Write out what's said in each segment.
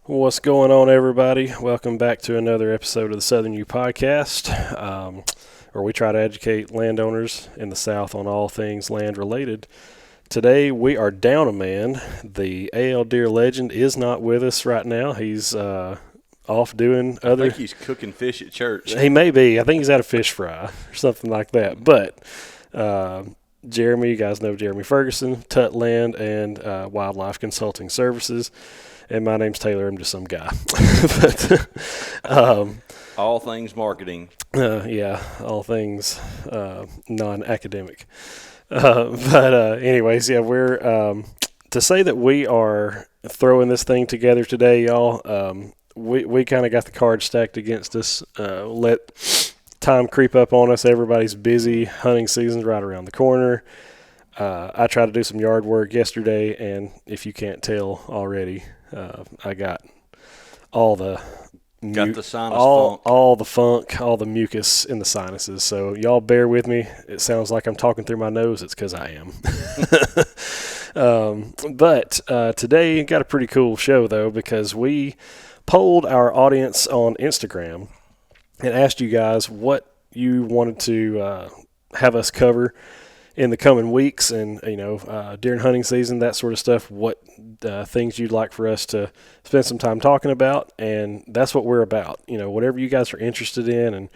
What's going on, everybody? Welcome back to another episode of the Southern U Podcast, where we try to educate landowners in the South on all things land related. Today, we are down a man. The AL Deer legend is not with us right now. He's off doing other. I think he's cooking fish at church. He may be. I think he's at a fish fry or something like that. But Jeremy, you guys know Jeremy Ferguson, Tut Land and Wildlife Consulting Services. And my name's Taylor. I'm just some guy. But all things marketing. Yeah, all things non-academic. Anyways, yeah, we're to say that we are throwing this thing together today, y'all. We kind of got the cards stacked against us. Let time creep up on us. Everybody's busy. Hunting season's right around the corner. I tried to do some yard work yesterday, and if you can't tell already, I got all the sinus all, funk. all the funk, all the mucus in the sinuses. So y'all bear with me. It sounds like I'm talking through my nose. It's because I am. But today got a pretty cool show though, because we polled our audience on Instagram and asked you guys what you wanted to have us cover in the coming weeks, and during hunting season, that sort of stuff, what things you'd like for us to spend some time talking about. And that's what we're about. Whatever you guys are interested in and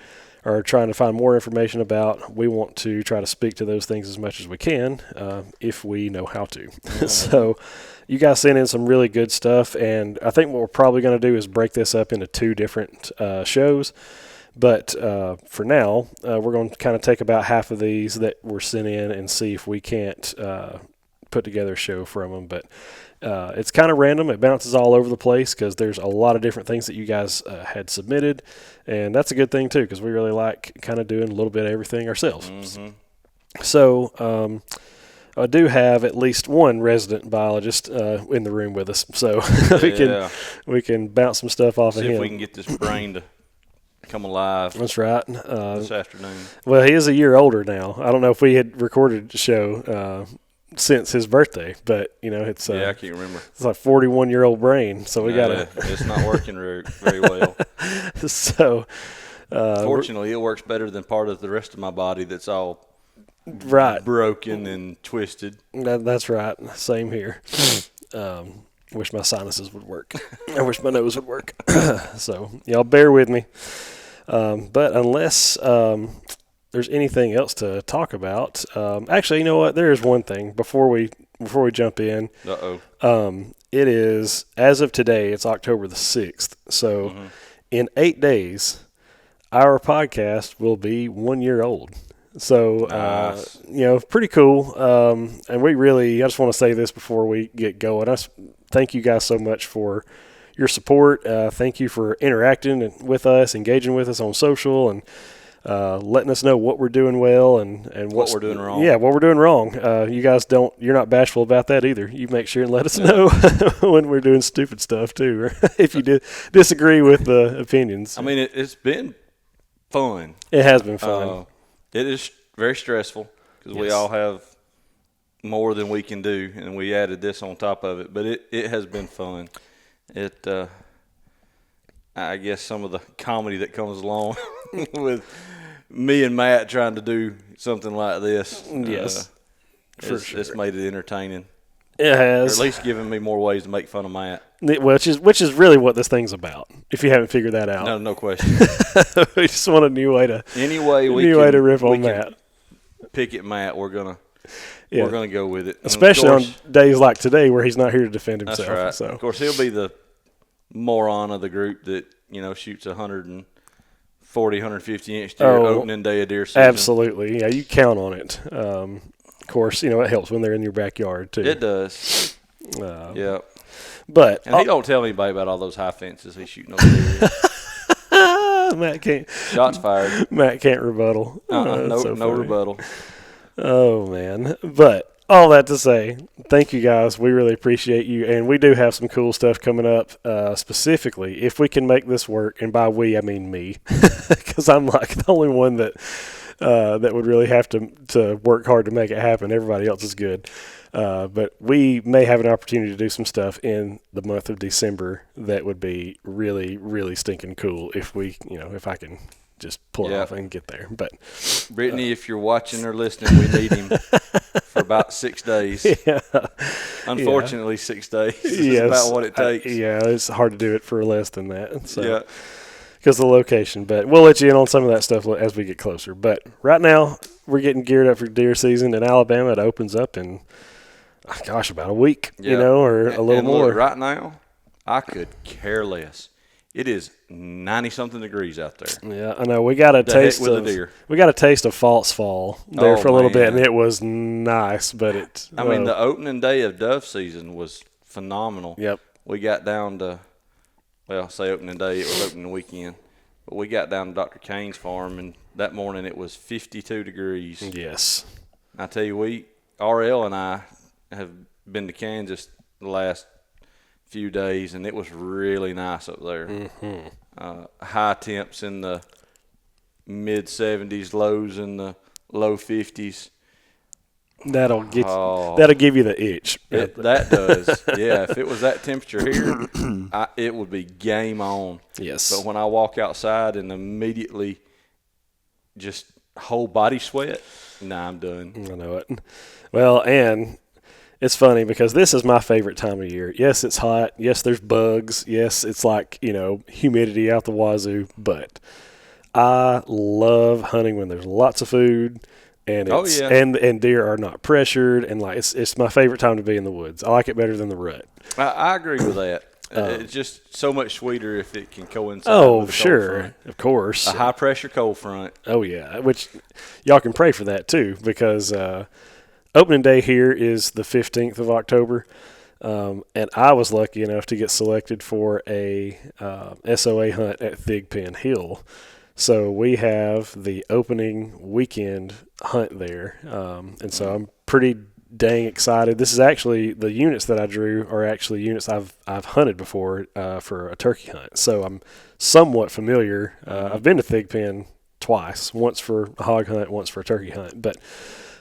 are trying to find more information about, we want to try to speak to those things as much as we can, if we know how to. So you guys sent in some really good stuff, and I think what we're probably going to do is break this up into two different shows. But for now, we're going to kind of take about half of these that were sent in and see if we can't put together a show from them. But it's kind of random. It bounces all over the place because there's a lot of different things that you guys had submitted. And that's a good thing, too, because we really like kind of doing a little bit of everything ourselves. Mm-hmm. So I do have at least one resident biologist in the room with us. So we can bounce some stuff off of him. See if we can get this brain to come alive. That's right. This afternoon. Well, he is a year older now. I don't know if we had recorded the show since his birthday, but it's I can't remember. It's like 41-year-old brain, so we gotta. It's not working very well. So, fortunately, it works better than part of the rest of my body that's all broken and twisted. That's right. Same here. Wish my sinuses would work. I wish my nose would work. So y'all bear with me. But unless there's anything else to talk about, actually, you know what? There is one thing before we jump in. It is, as of today, it's October the 6th. So in 8 days, our podcast will be 1 year old. So, nice. Pretty cool. And I just want to say this before we get going. Thank you guys so much for your support. Thank you for interacting with us, engaging with us on social, and letting us know what we're doing well and what we're doing wrong. Yeah, what we're doing wrong. You guys you're not bashful about that either. You make sure and let us know when we're doing stupid stuff too, or if you disagree with the opinions. I mean, it's been fun. It has been fun. It is very stressful because we all have more than we can do, and we added this on top of it. But it has been fun. I guess some of the comedy that comes along with me and Matt trying to do something like this, it's made it entertaining. It has, or at least given me more ways to make fun of Matt. Which is really what this thing's about. If you haven't figured that out, no question. We just want a new way to to rip on Matt. Pick at Matt. We're gonna go with it, especially on days like today where he's not here to defend himself. That's right. So of course he'll be the moron of the group that shoots 140, 150 inch deer opening day of deer season. Absolutely, yeah, you count on it. Of course, it helps when they're in your backyard too. It does. Yeah. But he don't tell anybody about all those high fences he's shooting over there. Matt can't. Shots fired. Matt can't rebuttal. No rebuttal. Oh man! But all that to say, thank you guys. We really appreciate you, and we do have some cool stuff coming up. Specifically, if we can make this work, and by we I mean me, because I'm like the only one that that would really have to work hard to make it happen. Everybody else is good. But we may have an opportunity to do some stuff in the month of December that would be really, really stinking cool if I can just pull it off and get there. But Brittany, if you're watching or listening, we need him for about 6 days. Yeah. Unfortunately, 6 days is about what it takes. It's hard to do it for less than that. So, because of the location. But we'll let you in on some of that stuff as we get closer. But right now, we're getting geared up for deer season in Alabama. It opens up in, about a week, or a little more. Look, right now, I could care less. It is 90-something degrees out there. Yeah, I know. We got a taste of deer. We got a taste of false fall there for a little bit, and it was nice. But the opening day of dove season was phenomenal. Yep. We got down to, say opening day, it was opening weekend, but we got down to Dr. Kane's farm, and that morning it was 52 degrees. Yes. I tell you, RL and I have been to Kansas the last few days, and it was really nice up there. Mm-hmm. High temps in the mid 70s, lows in the low 50s. That'll give you the itch. That does. Yeah, if it was that temperature here, it would be game on. Yes. But when I walk outside and immediately just whole body sweat, I'm done. I know it. Well, and it's funny because this is my favorite time of year. Yes, it's hot. Yes, there's bugs. Yes, it's like, humidity out the wazoo. But I love hunting when there's lots of food and and deer are not pressured. And it's my favorite time to be in the woods. I like it better than the rut. I agree with that. It's just so much sweeter if it can coincide. Oh, with the sure. cold front. Of course. A high pressure cold front. Oh, yeah. Which y'all can pray for that too, because opening day here is the 15th of October, and I was lucky enough to get selected for a SOA hunt at Thigpen Hill. So we have the opening weekend hunt there, and so I'm pretty dang excited. This is actually, the units that I drew are actually units I've hunted before for a turkey hunt. So I'm somewhat familiar. I've been to Thigpen twice, once for a hog hunt, once for a turkey hunt, but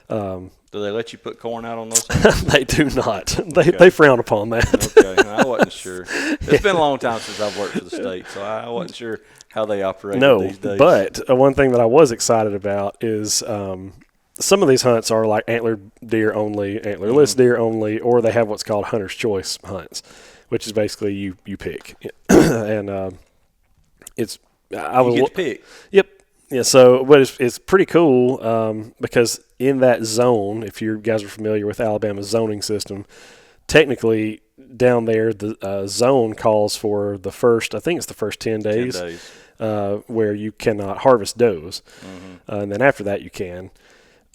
do they let you put corn out on those things? They do not. They frown upon that. Okay, I wasn't sure. It's been a long time since I've worked for the state, so I wasn't sure how they operate these days. But one thing that I was excited about is some of these hunts are like antlered deer only, antlerless deer only, or they have what's called hunter's choice hunts, which is basically you pick. And you get to pick. Yep. Yeah, so but it's pretty cool because in that zone, if you guys are familiar with Alabama's zoning system, technically down there the zone calls for the first 10 days. Where you cannot harvest does. And then after that you can.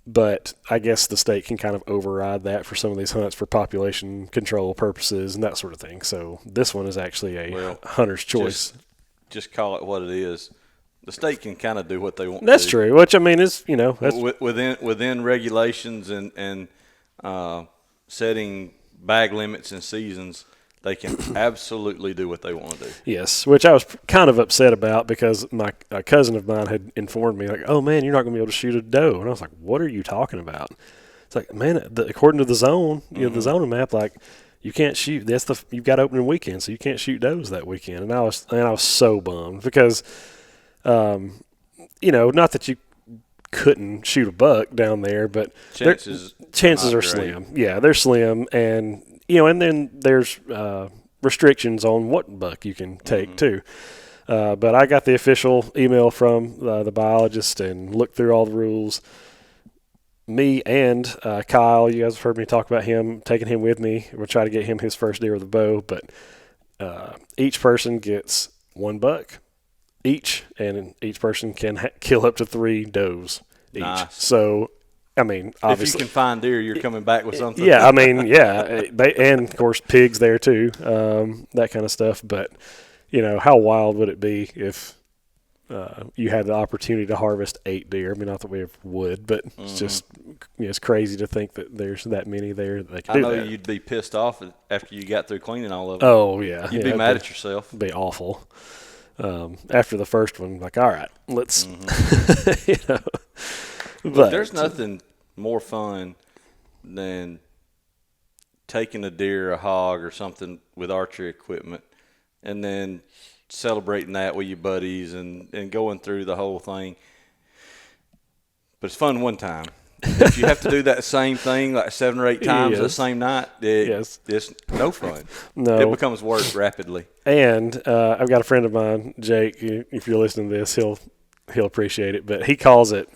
But I guess the state can kind of override that for some of these hunts for population control purposes and that sort of thing. So this one is actually a hunter's choice. Just call it what it is. The state can kind of do what they want. That's true. Which I mean is that's within regulations and setting bag limits and seasons. They can absolutely do what they want to do. Yes, which I was kind of upset about because a cousin of mine had informed me, like, oh, man, you're not going to be able to shoot a doe. And I was like, what are you talking about? It's like, man, according to the zone, the zoning map, like, you can't shoot. You've got opening weekend, so you can't shoot does that weekend. And I was so bummed because, not that you couldn't shoot a buck down there, but chances are slim. Yeah, they're slim, and and then there's restrictions on what buck you can take too. But I got the official email from the biologist and looked through all the rules. Me and Kyle, you guys have heard me talk about him, taking him with me. We'll try to get him his first deer with a bow, but each person gets one buck each, and each person can kill up to 3 does each. Nice. So, I mean, obviously, if you can find deer, you're coming back with something. Yeah, I mean, yeah, and of course pigs there too, that kind of stuff. But how wild would it be if you had the opportunity to harvest 8 deer? I mean, not that we would, but it's just it's crazy to think that there's that many there that they can do that. I know you'd be pissed off after you got through cleaning all of them. Oh yeah, you'd be mad at yourself. It'd be awful. After the first one, like, all right, let's But there's nothing more fun than taking a deer, a hog, or something with archery equipment, and then celebrating that with your buddies and going through the whole thing. But it's fun one time. If you have to do that same thing like 7 or 8 times the same night, it's no fun. No. It becomes work rapidly. And I've got a friend of mine, Jake. If you're listening to this, he'll appreciate it. But he calls it.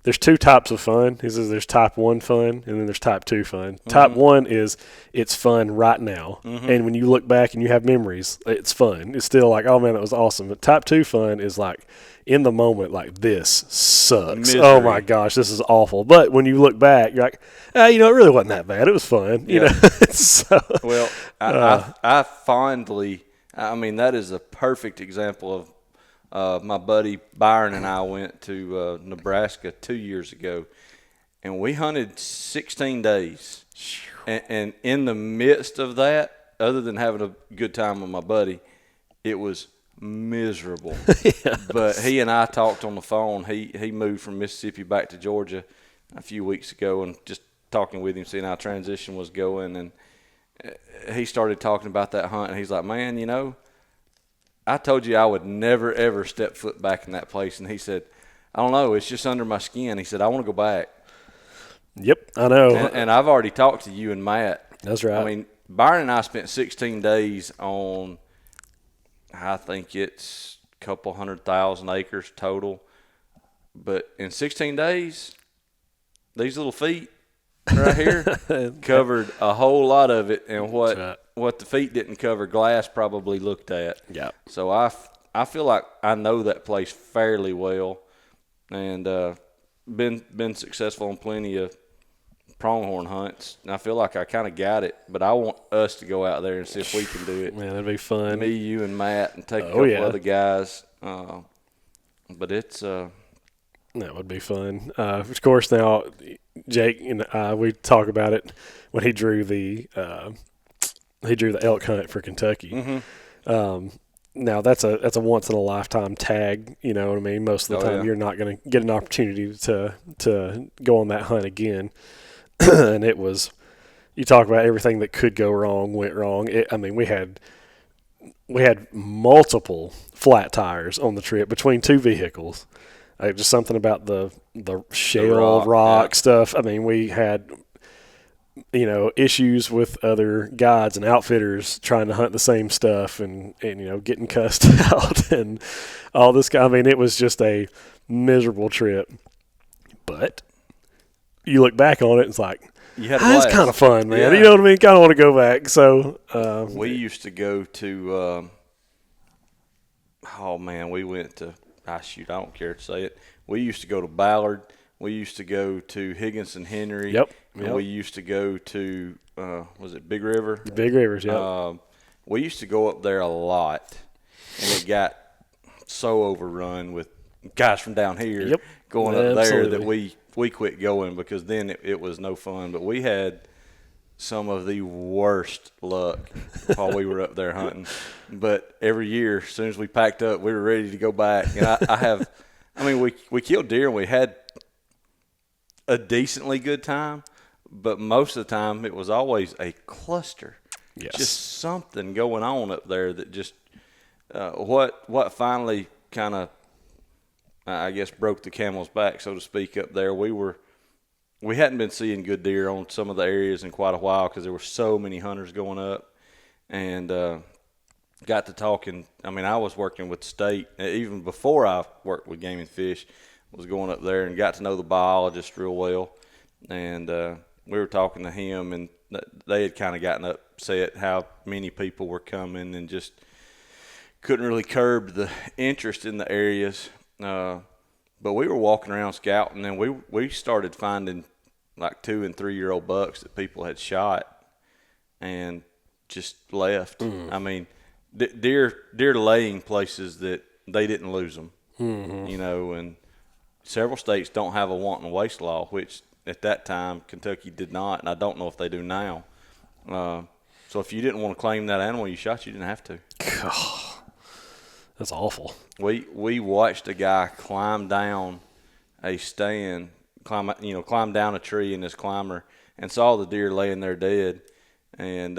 There's 2 types of fun. He says there's type 1 fun and then there's type 2 fun. Mm-hmm. Type 1 is it's fun right now. Mm-hmm. And when you look back and you have memories, it's fun. It's still like, oh, man, that was awesome. But type 2 fun is like in the moment, like this sucks. Misery. Oh, my gosh, this is awful. But when you look back, you're like, it really wasn't that bad. It was fun. You know? So, well, I fondly – I mean, that is a perfect example of my buddy Byron and I went to Nebraska 2 years ago, and we hunted 16 days. And in the midst of that, other than having a good time with my buddy, it was miserable. Yes. But he and I talked on the phone. He moved from Mississippi back to Georgia a few weeks ago, and just talking with him, seeing how transition was going, and he started talking about that hunt, and he's like, man, I told you I would never, ever step foot back in that place. And he said, I don't know, it's just under my skin. He said, I want to go back. Yep, I know. And I've already talked to you and Matt. That's right. I mean, Byron and I spent 16 days on, I think it's a couple 100,000 acres total. But in 16 days, these little feet right here covered a whole lot of it. And what the feet didn't cover, glass probably looked at. Yeah. So I feel like I know that place fairly well, and been successful in plenty of pronghorn hunts. And I feel like I kind of got it, but I want us to go out there and see if we can do it. Man, that'd be fun. Me, you, and Matt, and take a couple other guys. But it's that would be fun. Of course, now Jake and I, we talk about it when he drew the elk hunt for Kentucky. Mm-hmm. Now that's a once in a lifetime tag. You know what I mean? Most of the time, you're not going to get an opportunity to go on that hunt again. And it was, you talk about everything that could go wrong went wrong. We had multiple flat tires on the trip between 2 vehicles. Just something about the shale rock stuff. I mean, we had issues with other guides and outfitters trying to hunt the same stuff and getting cussed out and all this. I mean, it was just a miserable trip. But you look back on it, it's like, it's kind of fun, man. Yeah. You know what I mean? Kind of want to go back. So we used to go to. We went to. I don't care to say it. We used to go to Ballard. We used to go to Higginson Henry. Yep. And we used to go to, was it Big River? Big Rivers, yeah. We used to go up there a lot, and it got so overrun with guys from down here going up there that we quit going because then it was no fun. But we had some of the worst luck while we were up there hunting. But every year, as soon as we packed up, we were ready to go back. And we killed deer and we had a decently good time, but most of the time it was always a cluster. Yes. Just something going on up there that just what finally kind of I guess broke the camel's back, so to speak, up there. We hadn't been seeing good deer on some of the areas in quite a while because there were so many hunters going up, and got to talking. I mean, I was working with the state even before I worked with Game and Fish. Was going up there and got to know the biologist real well, and we were talking to him, and they had kind of gotten upset how many people were coming and just couldn't really curb the interest in the areas. But we were walking around scouting, and we started finding like 2 and 3 year old bucks that people had shot and just left. I mean, deer laying places that they didn't lose them, and several states don't have a wanton waste law, which at that time Kentucky did not, and I don't know if they do now. So if you didn't want to claim that animal you shot, you didn't have to. God, that's awful. We watched a guy climb down a stand, climb down a tree in this climber and saw the deer laying there dead, and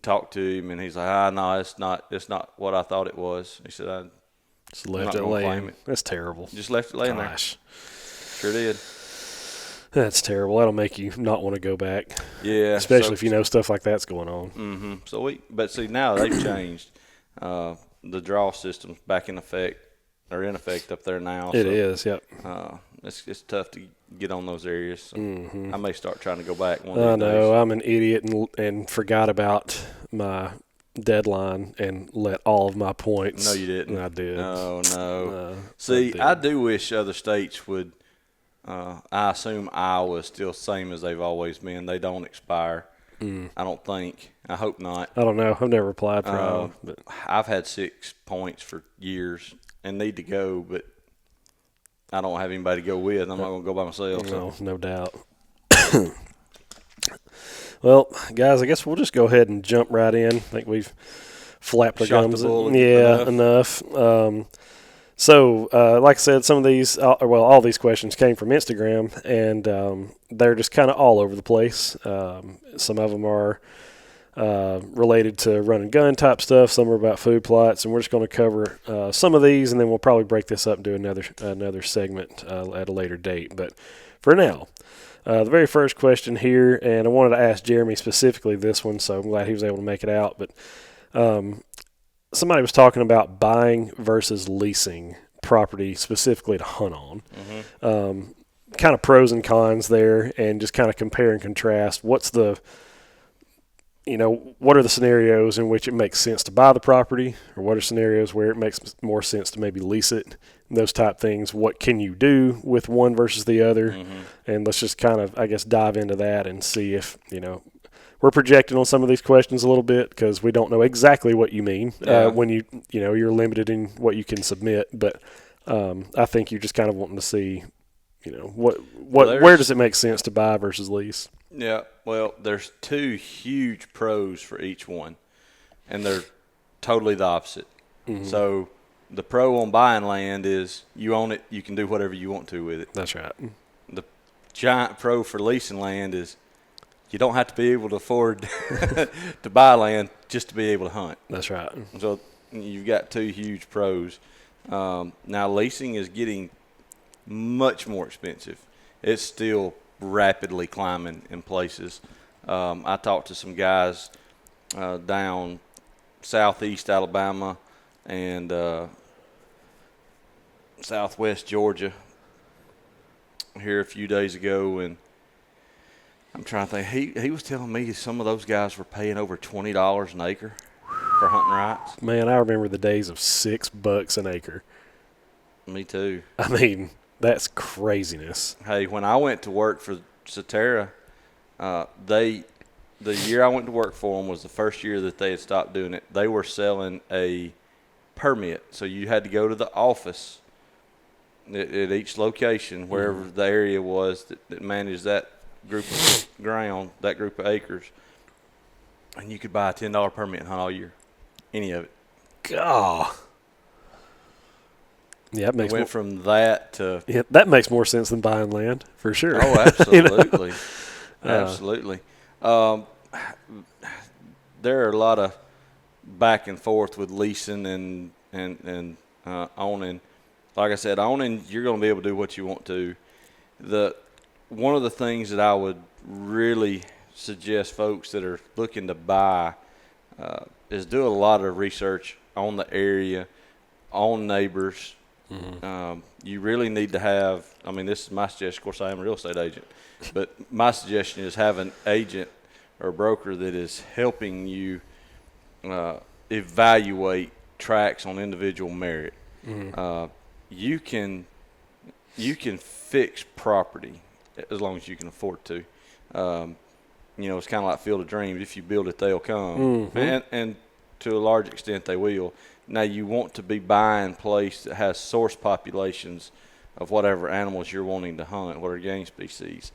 talked to him, and he's like, no, it's not what I thought it was. He said, I'm Just not left it going to claim laying. it. That's terrible. Just left it laying Gosh. there. Sure did. That's terrible. That'll make you not want to go back. Yeah. Especially if you know stuff like that's going on. Mm-hmm. But see, now they've changed. The draw system's back in effect, or in effect up there now. It is, yep. It's tough to get on those areas. So Mm-hmm. I may start trying to go back one I of these know. days. I'm an idiot and forgot about my deadline and let all of my points. No, you didn't. I did. Oh, no. See, I do wish other states would. I assume Iowa is still the same as they've always been. They don't expire. I don't think. I hope not. I don't know. I've never applied for Iowa. But I've had 6 points for years and need to go, but I don't have anybody to go with. I'm not going to go by myself. no, no doubt. Well, guys, I guess we'll just go ahead and jump right in. I think we've flapped our Shot the gums. bull Enough. So, like I said, some of these, all these questions came from Instagram, and they're just kind of all over the place. Some of them are related to run and gun type stuff. Some are about food plots, and we're just going to cover some of these, and then we'll probably break this up and do another segment at a later date. But for now, the very first question here, and I wanted to ask Jeremy specifically this one, so I'm glad he was able to make it out. But somebody was talking about buying versus leasing property specifically to hunt on. Mm-hmm. Kind of pros and cons there, and just kind of compare and contrast. What are the scenarios in which it makes sense to buy the property, or what are scenarios where it makes more sense to maybe lease it, those type things. What can you do with one versus the other? Mm-hmm. And let's just kind of, I guess, dive into that and see if, we're projecting on some of these questions a little bit because we don't know exactly what you mean when you're limited in what you can submit. But I think you're just kind of wanting to see, where does it make sense to buy versus lease? Yeah, well, there's 2 huge pros for each one, and they're totally the opposite. Mm-hmm. So the pro on buying land is you own it, you can do whatever you want to with it. That's right. The giant pro for leasing land is you don't have to be able to afford to buy land just to be able to hunt. That's right. So you've got 2 huge pros. Now leasing is getting much more expensive. It's still rapidly climbing in places. I talked to some guys down southeast Alabama and southwest Georgia here a few days ago, and I'm trying to think. He was telling me some of those guys were paying over $20 an acre for hunting rights. Man, I remember the days of $6 an acre. Me too. I mean, that's craziness. Hey, when I went to work for Cetera, the year I went to work for them was the first year that they had stopped doing it. They were selling a permit, so you had to go to the office at each location, wherever the area was that managed that group of ground, that group of acres, and you could buy a $10 permit and hunt all year, any of it. God. Yeah, It went from that to that makes more sense than buying land for sure. Oh, absolutely, absolutely. There are a lot of back and forth with leasing and owning. Like I said, owning, you're going to be able to do what you want to. One of the things that I would really suggest folks that are looking to buy is do a lot of research on the area, on neighbors. Mm-hmm. You really need to have, this is my suggestion. Of course, I am a real estate agent, but my suggestion is have an agent or a broker that is helping you evaluate tracts on individual merit. Mm-hmm. You can fix property as long as you can afford to. It's kind of like Field of Dreams. If you build it, they'll come. Mm-hmm. And to a large extent, they will. Now, you want to be buying a place that has source populations of whatever animals you're wanting to hunt, what are game species.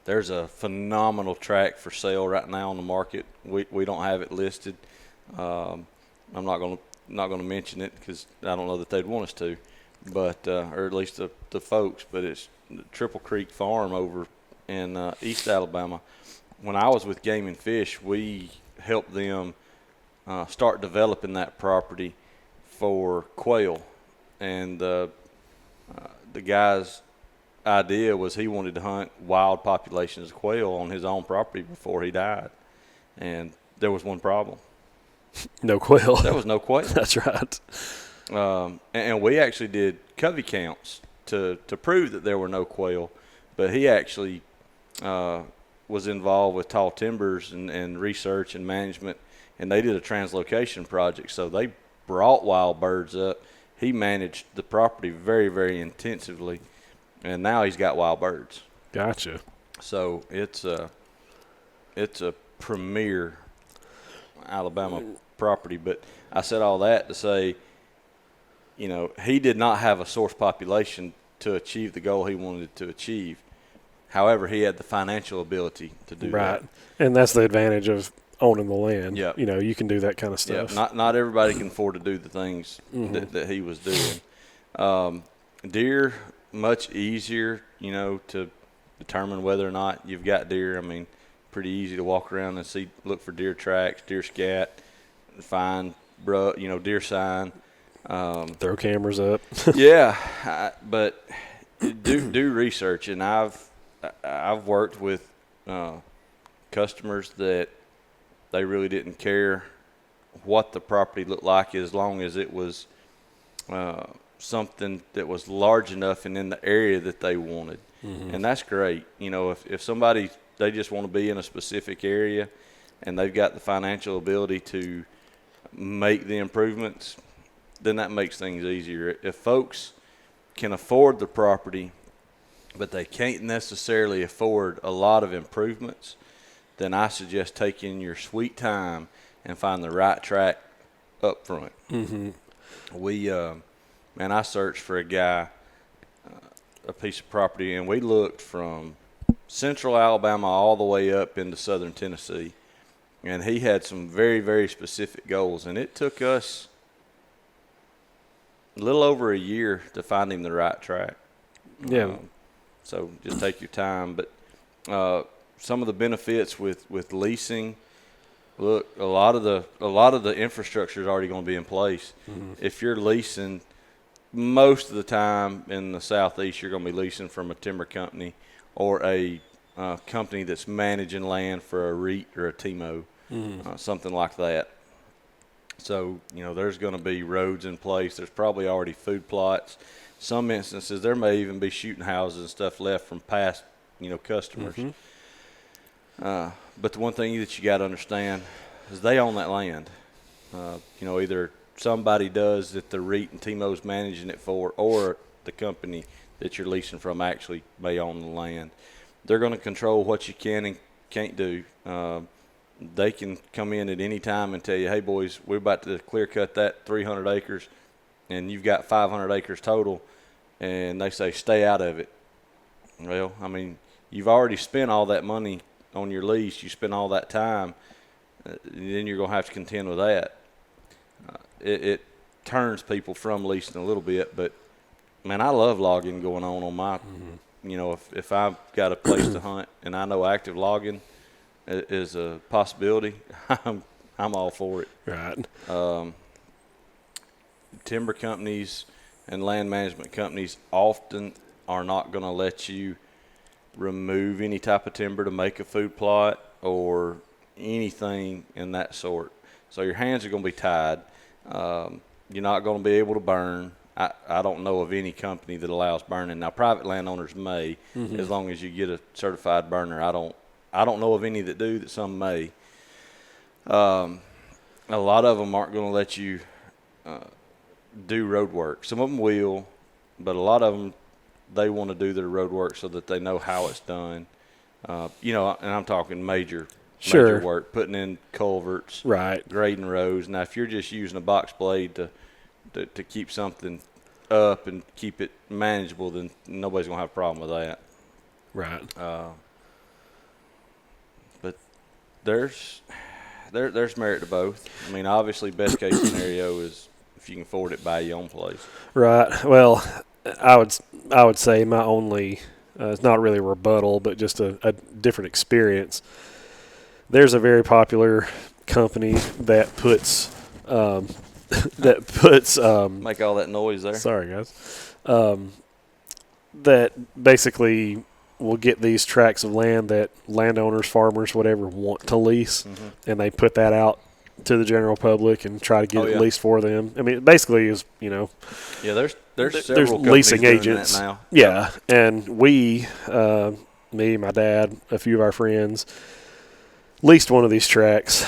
There's a phenomenal tract for sale right now on the market. We don't have it listed. I'm not going to mention it because I don't know that they'd want us to. but or at least the folks. But it's Triple Creek Farm over in East Alabama. When I was with Game and Fish, we helped them start developing that property for quail, and the guy's idea was he wanted to hunt wild populations of quail on his own property before he died, and there was one problem. No quail. There was no quail. That's right. And we actually did covey counts to prove that there were no quail, but he actually was involved with tall timbers and research and management, and they did a translocation project. So they brought wild birds up. He managed the property very, very intensively, and now he's got wild birds. Gotcha. So it's a premier Alabama property. But I said all that to say, you know, he did not have a source population to achieve the goal he wanted to achieve. However, he had the financial ability to do Right. that. And that's the advantage of owning the land. Yep. You know, you can do that kind of stuff. Not everybody can afford to do the things that he was doing. Deer, much easier, you know, to determine whether or not you've got deer. I mean, pretty easy to walk around and look for deer tracks, deer scat, find, deer sign. Throw cameras up. But do research, and I've worked with customers that they really didn't care what the property looked like as long as it was something that was large enough and in the area that they wanted. And that's great. You know, if somebody, they just want to be in a specific area and they've got the financial ability to make the improvements, then that makes things easier. If folks can afford the property, but they can't necessarily afford a lot of improvements, then I suggest taking your sweet time and find the right track up front. I searched for a guy, a piece of property, and we looked from central Alabama all the way up into southern Tennessee, and he had some very, very specific goals, and it took us a little over a year to find him the right track. Yeah. So just take your time. But some of the benefits with leasing, look, a lot of the infrastructure is already going to be in place. If you're leasing, most of the time in the southeast, you're going to be leasing from a timber company or a company that's managing land for a REIT or a TMO, something like that. So, you know, there's going to be roads in place. There's probably already food plots. Some instances, there may even be shooting houses and stuff left from past, customers. But the one thing that you got to understand is they own that land. Either somebody does that the REIT and TMO's managing it for, or the company that you're leasing from actually may own the land. They're going to control what you can and can't do. They can come in at any time and tell you, hey, boys, we're about to clear cut that 300 acres, and you've got 500 acres total, and they say, stay out of it. Well, I mean, you've already spent all that money on your lease. You spent all that time, then you're going to have to contend with that. It turns people from leasing a little bit, but, man, I love logging going on my, if I've got a place to hunt and I know active logging is a possibility, I'm all for it. Right. Timber companies and land management companies often are not going to let you remove any type of timber to make a food plot or anything in that sort. So your hands are going to be tied. You're not going to be able to burn. I don't know of any company that allows burning. Now, private landowners may, as long as you get a certified burner. I don't know of any that do, that some may. A lot of them aren't going to let you do road work. Some of them will, but a lot of them, they want to do their road work so that they know how it's done. And I'm talking major work, putting in culverts, right, grading roads. Now, if you're just using a box blade to keep something up and keep it manageable, then nobody's going to have a problem with that. Right. But there's merit to both. I mean, obviously, best case scenario is if you can afford it, buy your own place. Right. Well, I would say my only it's not really a rebuttal, but just a different experience. There's a very popular company that puts Make all that noise there. sorry guys, that basically will get these tracts of land that landowners, farmers, whatever want to lease, and they put that out to the general public and try to get it leased for them. I mean, it basically is, Yeah, there's there's several companies leasing doing agents that now. Yeah, and we, me, my dad, a few of our friends, leased one of these tracks.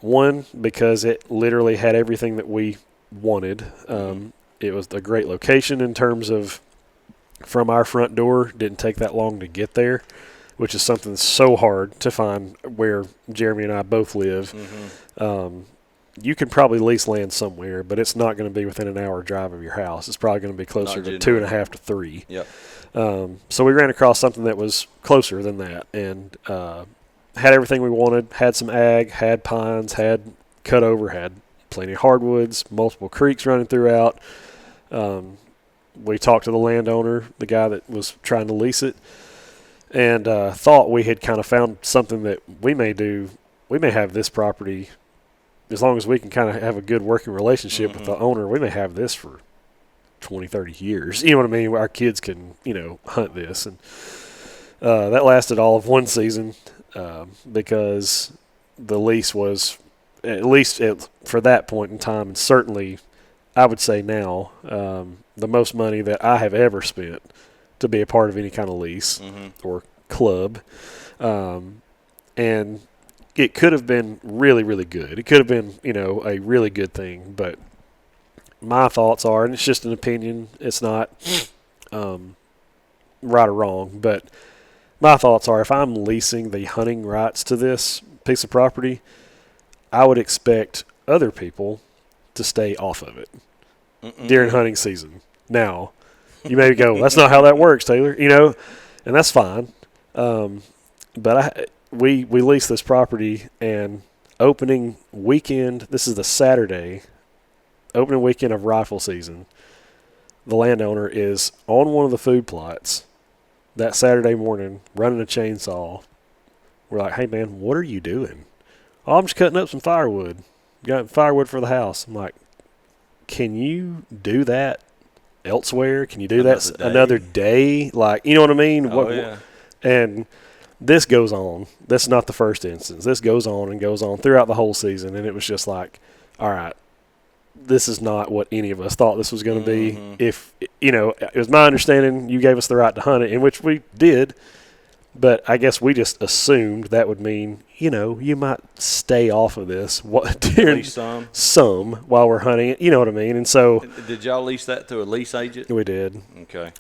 One because it literally had everything that we wanted. It was a great location in terms of from our front door. Didn't take that long to get there, which is something so hard to find where Jeremy and I both live. You can probably lease land somewhere, but it's not going to be within an hour drive of your house. It's probably going to be closer to 2.5 to 3. Yep. So we ran across something that was closer than that, and had everything we wanted. Had some ag, had pines, had cut over, had plenty of hardwoods, multiple creeks running throughout. We talked to the landowner, the guy that was trying to lease it, and thought we had kind of found something that we may do. We may have this property, as long as we can kind of have a good working relationship with the owner, we may have this for 20, 30 years. You know what I mean? Our kids can, hunt this. And that lasted all of one season because the lease was, at least for that point in time, and certainly I would say now, the most money that I have ever spent to be a part of any kind of lease or club. And it could have been really, really good. It could have been, a really good thing. But my thoughts are, and it's just an opinion, it's not right or wrong, but my thoughts are if I'm leasing the hunting rights to this piece of property, I would expect other people to stay off of it during hunting season. Now, you may go, that's not how that works, Taylor, and that's fine. But we leased this property, and opening weekend, this is the Saturday, opening weekend of rifle season, the landowner is on one of the food plots that Saturday morning running a chainsaw. We're like, hey, man, what are you doing? Oh, I'm just cutting up some firewood. Got firewood for the house. I'm like, can you do that elsewhere? Can you do that another day? Like, you know what I mean? Yeah. And this goes on. That's not the first instance. This goes on and goes on throughout the whole season. And it was just like, all right, this is not what any of us thought this was going to be. If, it was my understanding you gave us the right to hunt it, in which we did. But I guess we just assumed that would mean, you might stay off of this during some while we're hunting it. You know what I mean? And so, did y'all lease that to a lease agent? We did. Okay.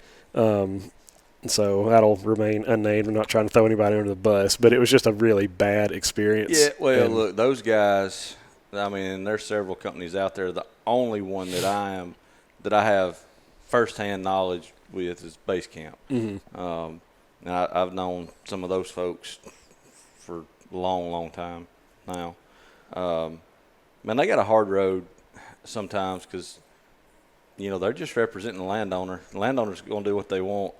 So that'll remain unnamed. I'm not trying to throw anybody under the bus, but it was just a really bad experience. Yeah. Well, look, those guys. I mean, there's several companies out there. The only one that I have firsthand knowledge with is Base Camp. Now, I've known some of those folks for a long, long time now. Man, they got a hard road sometimes because, they're just representing the landowner. The landowner's going to do what they want.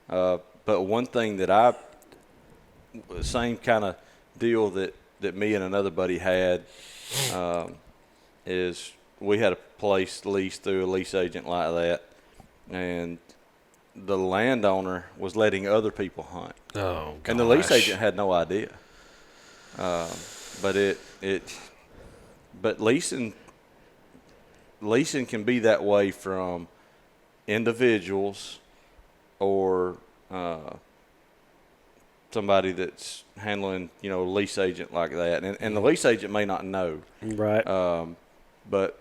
But one thing that same kind of deal that me and another buddy had is we had a place leased through a lease agent like that, and the landowner was letting other people hunt. Oh, gosh. And the lease agent had no idea. But leasing can be that way from individuals or somebody that's handling, a lease agent like that. And the lease agent may not know. Right. But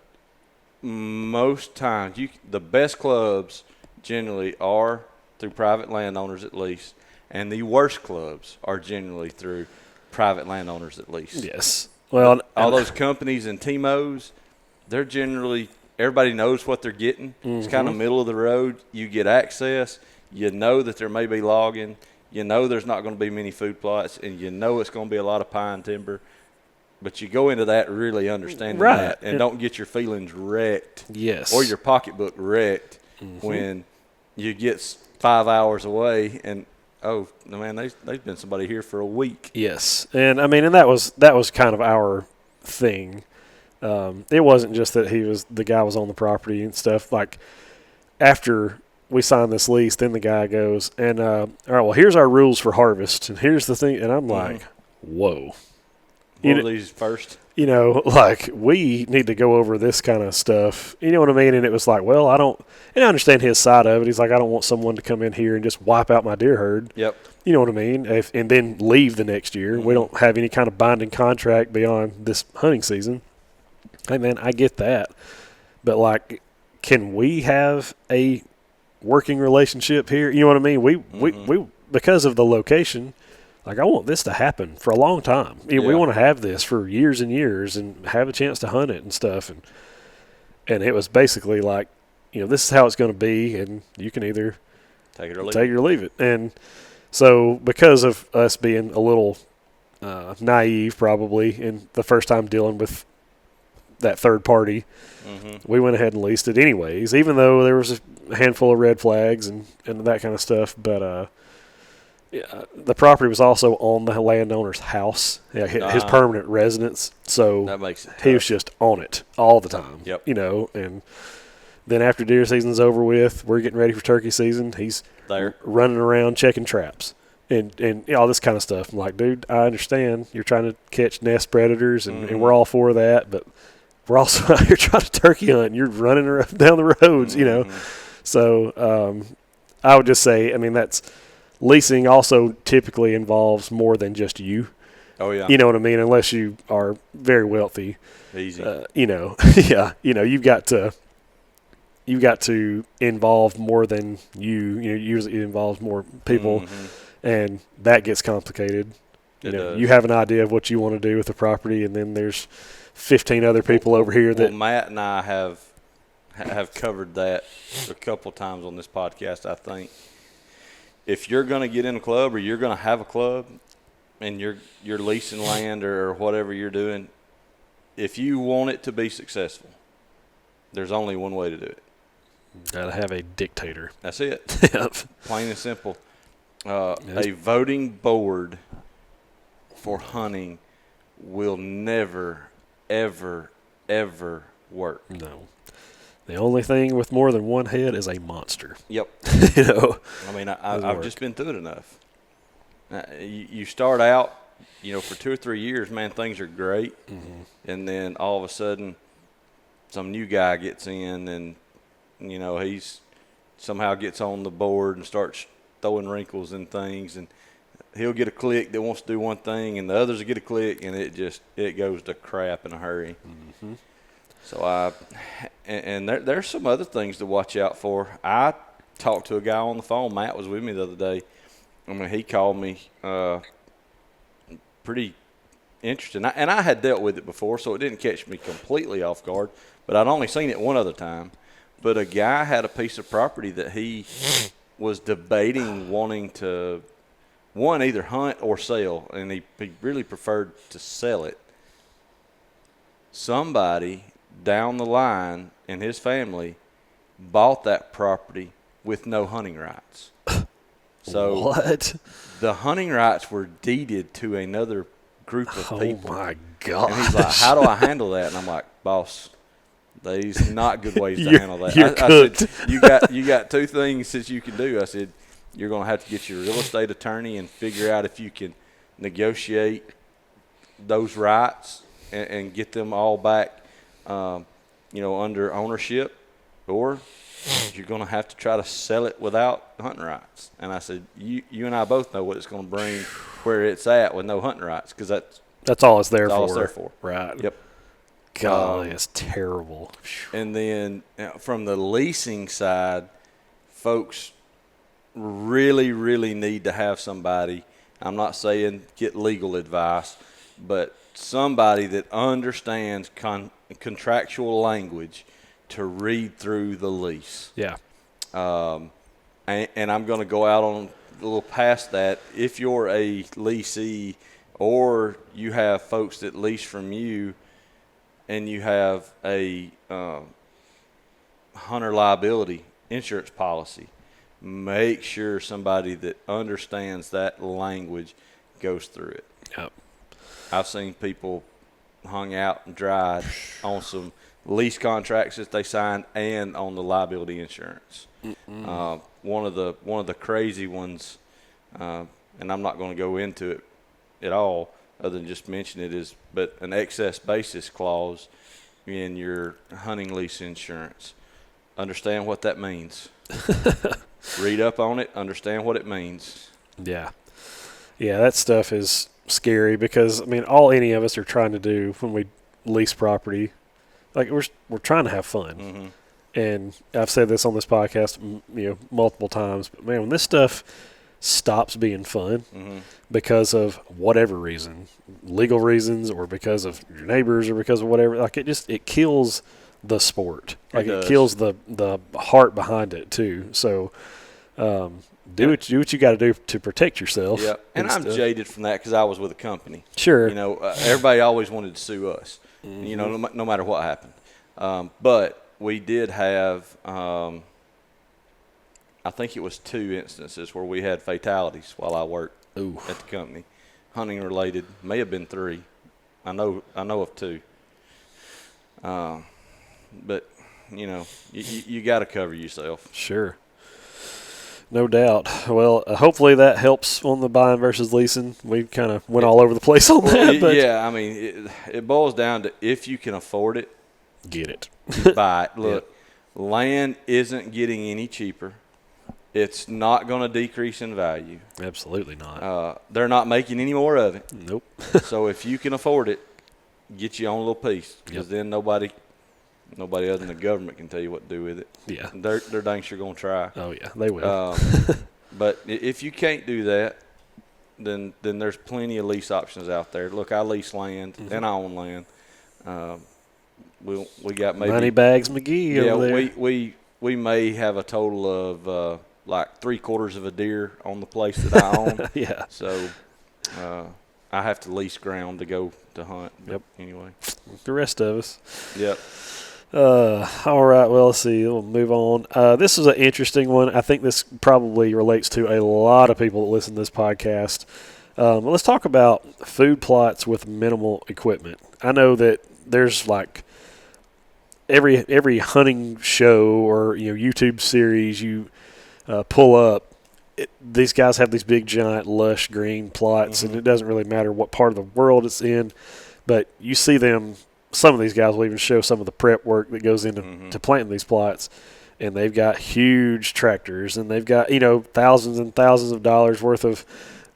most times, the best clubs generally are through private landowners at least, and the worst clubs are generally through private landowners at least. Yes. Well, all those companies and TMOs, they're generally, everybody knows what they're getting. It's kind of middle of the road. You get access. You know that there may be logging. You know there's not going to be many food plots, and you know it's going to be a lot of pine timber. But you go into that really understanding Right. that, and don't get your feelings wrecked. Yes. Or your pocketbook wrecked when you get 5 hours away and, oh, man, they've been somebody here for a week. Yes. And, I mean, and that was kind of our thing. It wasn't just that the guy was on the property and stuff. Like, after we signed this lease, then the guy goes, and, all right, well, here's our rules for harvest. And here's the thing. And I'm like, whoa. What were these first? You know, like, we need to go over this kind of stuff. You know what I mean? And it was like, well, and I understand his side of it. He's like, I don't want someone to come in here and just wipe out my deer herd. Yep. You know what I mean? And then leave the next year. We don't have any kind of binding contract beyond this hunting season. Hey, man, I get that. But, like, can we have a working relationship here? You know what I mean? We because of the location, like, I want this to happen for a long time. We want to have this for years and years and have a chance to hunt it and stuff. And it was basically like, you know, this is how it's going to be, and you can either take it or leave it. And so because of us being a little naive probably in the first time dealing with that third party, we went ahead and leased it anyways, even though there was a handful of red flags and that kind of stuff. But the property was also on the landowner's house, his permanent residence. So that makes it tough. He was just on it all the time. Yep. You know, and then after deer season's over with, we're getting ready for turkey season. He's there running around checking traps and all this kind of stuff. I'm like, dude, I understand you're trying to catch nest predators, and we're all for that, but we're also out here trying to turkey hunt, and you're running down the roads, you know. So I would just say, I mean, that's leasing also typically involves more than just you. Oh, yeah. You know what I mean? Unless you are very wealthy. Easy. You know, yeah. You know, you've got to involve more than you. You know, usually it involves more people, and that gets complicated. You know, you have an idea of what you want to do with the property, and then there's 15 other people over here that. Well, Matt and I have covered that a couple times on this podcast, I think. If you're going to get in a club or you're going to have a club and you're leasing land or whatever you're doing, if you want it to be successful, there's only one way to do it. Gotta have a dictator. That's it. Plain and simple. Yes. A voting board for hunting will never, ever, ever work. No. The only thing with more than one head is a monster. Yep. You know. I mean, I've just been through it enough. You start out, you know, for 2 or 3 years, man, things are great. And then all of a sudden, some new guy gets in and, you know, he's somehow gets on the board and starts throwing wrinkles and things. And he'll get a clique that wants to do one thing and the others will get a clique, and it goes to crap in a hurry. So there's some other things to watch out for. I talked to a guy on the phone. Matt was with me the other day. I mean, he called me pretty interesting. And I had dealt with it before, so it didn't catch me completely off guard. But I'd only seen it one other time. But a guy had a piece of property that he was debating wanting to, one, either hunt or sell. And he really preferred to sell it. Somebody down the line in his family bought that property with no hunting rights. So what? The hunting rights were deeded to another group of people. Oh my God! And he's like, "How do I handle that?" And I'm like, "Boss, these not good ways to handle that." I said, "You got 2 things that you can do." I said, "You're going to have to get your real estate attorney and figure out if you can negotiate those rights and get them all back, you know, under ownership, or you're going to have to try to sell it without hunting rights." And I said, you and I both know what it's going to bring where it's at with no hunting rights, because that's all it's there all for. It's there for. Right. Yep. God, it's terrible. And then from the leasing side, folks really, really need to have somebody. I'm not saying get legal advice, but somebody that understands contractual language to read through the lease. Yeah. And I'm going to go out on a little past that. If you're a leasee or you have folks that lease from you, and you have a hunter liability insurance policy. Make sure somebody that understands that language goes through it. Yep. I've seen people hung out and dried on some lease contracts that they signed and on the liability insurance. One of the crazy ones, and I'm not going to go into it at all, other than just mention it, is but an excess basis clause in your hunting lease insurance. Understand what that means. Read up on it. Understand what it means. Yeah. Yeah, that stuff is scary because, I mean, all any of us are trying to do when we lease property, like we're trying to have fun. Mm-hmm. And I've said this on this podcast, multiple times, but man, when this stuff stops being fun Mm-hmm. because of whatever reason, legal reasons or because of your neighbors or because of whatever, like it kills the sport. Like it kills the heart behind it too. So do what you got to do to protect yourself. Yeah, and I'm jaded from that because I was with a company. Sure. Everybody always wanted to sue us. Mm-hmm. No matter what happened. But we did have, I think it was 2 instances where we had fatalities while I worked at the company, hunting related. May have been 3. I know of 2. But you got to cover yourself. Sure. No doubt. Well, hopefully that helps on the buying versus leasing. We kind of went all over the place on that. But yeah, I mean, it boils down to if you can afford it, get it. buy it. Look, land isn't getting any cheaper. It's not going to decrease in value. Absolutely not. They're not making any more of it. Nope. So if you can afford it, get your own little piece, because then nobody other than the government can tell you what to do with it. Yeah. They're dang sure going to try. Oh, yeah, they will. But if you can't do that, then there's plenty of lease options out there. Look, I lease land and I own land. We got maybe Moneybags McGee over there. we may have a total of like 3/4 of a deer on the place that I own. Yeah. So I have to lease ground to go to hunt. Yep. Anyway. The rest of us. Yep. All right. Well, let's see. We'll move on. This is an interesting one. I think this probably relates to a lot of people that listen to this podcast. Let's talk about food plots with minimal equipment. I know that there's like every hunting show or YouTube series you pull up. These guys have these big, giant, lush green plots, and it doesn't really matter what part of the world it's in. But you see them. Some of these guys will even show some of the prep work that goes into to planting these plots, and they've got huge tractors, and they've got thousands and thousands of dollars worth of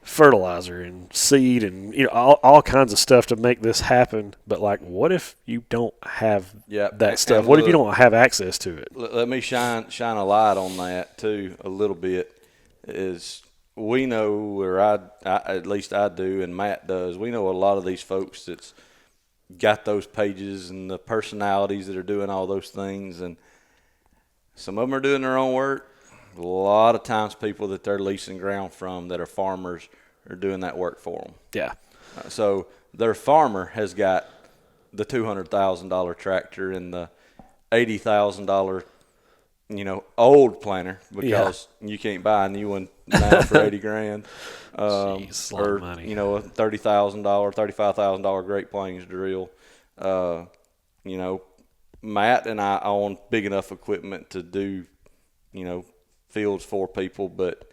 fertilizer and seed and all kinds of stuff to make this happen. But like, what if you don't have that stuff? And what if you don't have access to it? Let me shine a light on that too a little bit. Is we know, or I at least I do, and Matt does. We know a lot of these folks that's got those pages and the personalities that are doing all those things, and some of them are doing their own work. A lot of times people that they're leasing ground from that are farmers are doing that work for them. Yeah. So their farmer has got the $200,000 tractor and the $80,000 old planter, because you can't buy a new one now for $80,000. Jeez, a lot of money. A $30,000, $35,000 Great Plains drill. Matt and I own big enough equipment to do, fields for people, but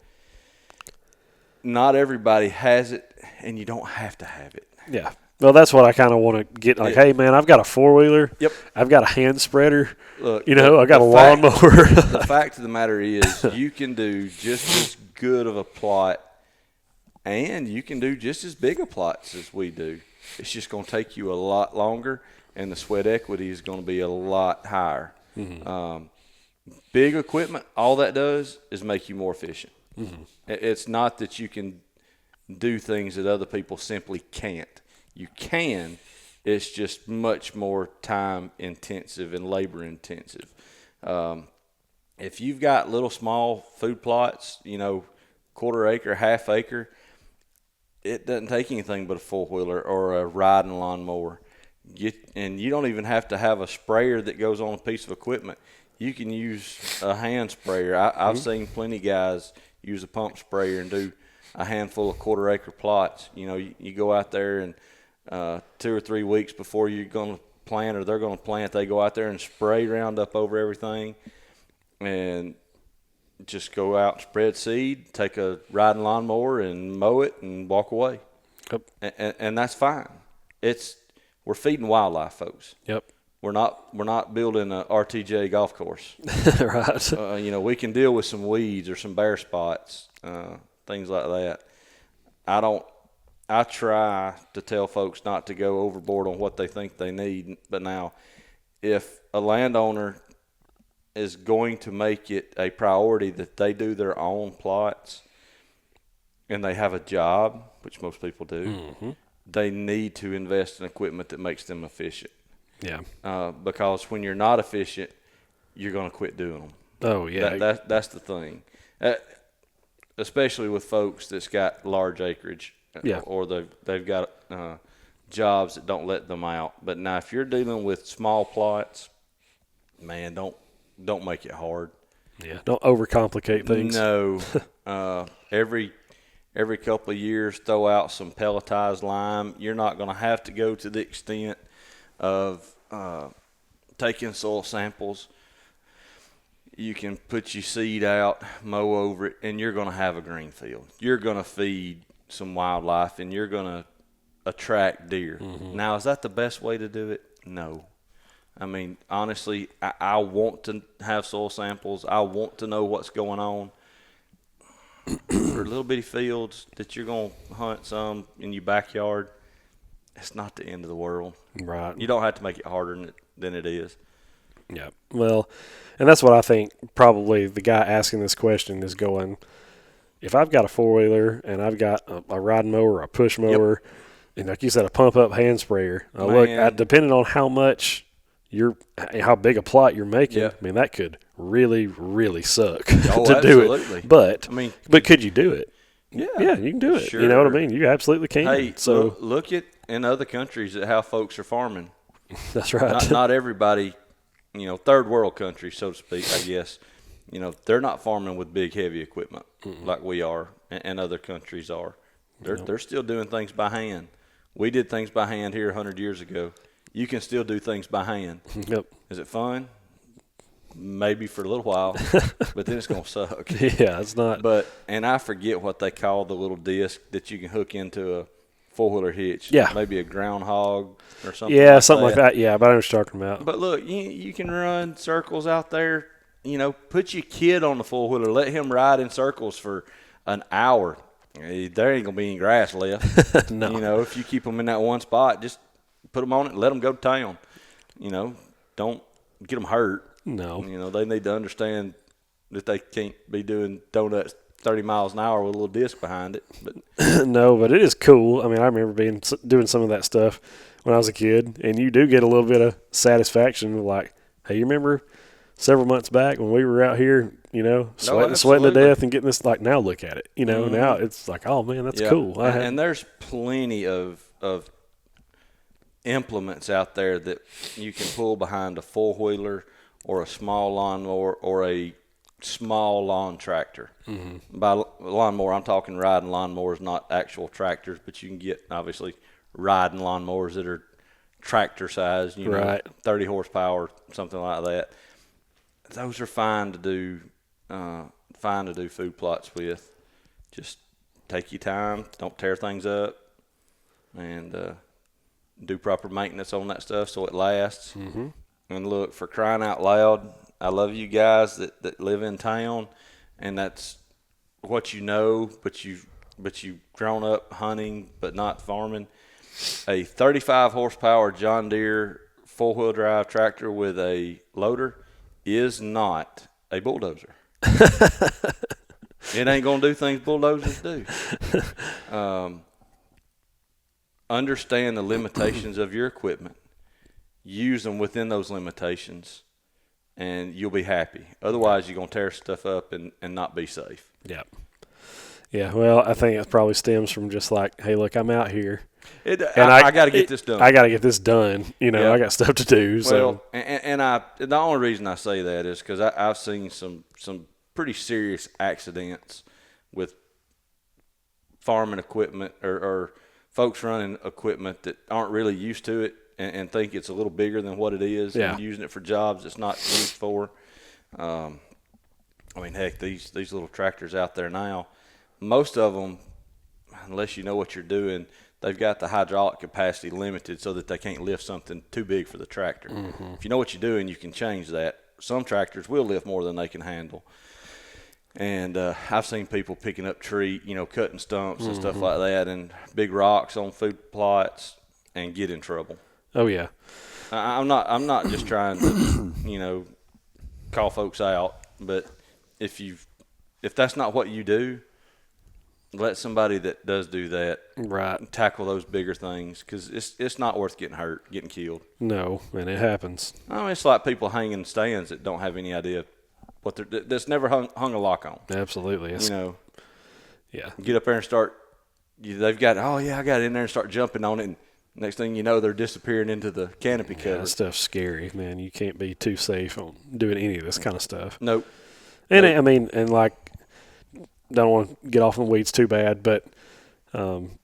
not everybody has it, and you don't have to have it. Yeah. Well, that's what I kind of want to get. Like, hey, man, I've got a 4-wheeler. Yep. I've got a hand spreader. Look, I got a lawnmower. The fact of the matter is, you can do just as good of a plot, and you can do just as big a plots as we do. It's just going to take you a lot longer, and the sweat equity is going to be a lot higher. Mm-hmm. Big equipment, all that does is make you more efficient. Mm-hmm. It's not that you can do things that other people simply can't. You can. It's just much more time intensive and labor intensive. If you've got little small food plots, 1/4 acre, 1/2 acre, it doesn't take anything but a four-wheeler or a riding lawnmower. And you don't even have to have a sprayer that goes on a piece of equipment. You can use a hand sprayer. I've seen plenty of guys use a pump sprayer and do a handful of quarter-acre plots. You go out there and 2 or 3 weeks before you're going to plant or they're going to plant, they go out there and spray Roundup over everything and just go out and spread seed, take a riding lawnmower and mow it and walk away. Yep. And that's fine. We're feeding wildlife, folks. Yep. We're not building a RTJ golf course. Right. We can deal with some weeds or some bare spots, things like that. I try to tell folks not to go overboard on what they think they need. But now, if a landowner is going to make it a priority that they do their own plots and they have a job, which most people do, they need to invest in equipment that makes them efficient. Yeah. Because when you're not efficient, you're going to quit doing them. Oh, yeah. That's the thing. Especially with folks that's got large acreage. Yeah. Or they've got jobs that don't let them out. But now if you're dealing with small plots, man, don't make it hard. Yeah. Don't overcomplicate things. No. Every couple of years, throw out some pelletized lime. You're not going to have to go to the extent of taking soil samples. You can put your seed out, mow over it, and you're going to have a green field. You're going to feed some wildlife, and you're going to attract deer. Now, is that the best way to do it? No. I mean, honestly, I want to have soil samples. I want to know what's going on. For little bitty fields that you're going to hunt some in your backyard, it's not the end of the world. Right. You don't have to make it harder than it is. Yeah. Well, and that's what I think probably the guy asking this question is going, if I've got a four-wheeler and I've got a riding mower, a push mower, and like you said, a pump-up hand sprayer, depending on how much how big a plot you're making, I mean, that could really, really suck to do it. But could you do it? Yeah, you can do it. Sure. You know what I mean? You absolutely can. Hey, so look at in other countries at how folks are farming. That's right. Not everybody, third world countries, so to speak, I guess, they're not farming with big, heavy equipment like we are and other countries are. They're still doing things by hand. We did things by hand here 100 years ago. You can still do things by hand. Yep. Is it fun? Maybe for a little while, but then it's going to suck. Yeah, it's not. And I forget what they call the little disc that you can hook into a four-wheeler hitch. Yeah. Maybe a groundhog or something. Yeah, something like that. Yeah, but I know what you're talking about. But look, you can run circles out there. Put your kid on the four-wheeler. Let him ride in circles for an hour. There ain't going to be any grass left. No. If you keep them in that one spot, just put them on it and let them go to town. Don't get them hurt. No. They need to understand that they can't be doing donuts 30 miles an hour with a little disc behind it. But no, but it is cool. I mean, I remember doing some of that stuff when I was a kid, and you do get a little bit of satisfaction of like, hey, you remember several months back when we were out here, sweating to death and getting this, like, now look at it. Now it's like, oh, man, that's cool. And there's plenty of implements out there that you can pull behind a four-wheeler or a small lawnmower or a small lawn tractor. By lawnmower, I'm talking riding lawnmowers, not actual tractors, but you can get, obviously, riding lawnmowers that are tractor size, right. 30 horsepower, something like that. Those are fine to do food plots with. Just take your time, don't tear things up, and do proper maintenance on that stuff so it lasts. And look, for crying out loud, I love you guys that live in town, and that's what but you've grown up hunting but not farming. A 35 horsepower John Deere 4-wheel drive tractor with a loader is not a bulldozer. It ain't gonna do things bulldozers do. Understand the limitations of your equipment. Use them within those limitations, and you'll be happy. Otherwise, you're going to tear stuff up and not be safe. Yeah. Yeah, well, I think it probably stems from just like, hey, look, I'm out here. I got to get this done. I got to get this done. Yeah. I got stuff to do. So Well, and the only reason I say that is because I've seen some pretty serious accidents with farming equipment or folks running equipment that aren't really used to it and think it's a little bigger than what it is Yeah. and using it for jobs it's not used for. I mean, heck, these little tractors out there now, most of them, unless you know what you're doing, they've got the hydraulic capacity limited so that they can't lift something too big for the tractor. Mm-hmm. If you know what you're doing, you can change that. Some tractors will lift more than they can handle. And I've seen people picking up cutting stumps and stuff like that and big rocks on food plots and get in trouble. Oh yeah. I'm not just trying to, call folks out, but if that's not what you do, let somebody that does do that Right. tackle those bigger things because it's not worth getting hurt, getting killed. No, and it happens. I mean, it's like people hanging stands that don't have any idea what that's never hung a lock on. Absolutely. Yeah. Get up there and start. They've got I got in there and start jumping on it. And next thing you know, they're disappearing into the canopy cover. That stuff's scary, man. You can't be too safe on doing any of this kind of stuff. Nope. And I mean, and like, don't want to get off in the weeds too bad, but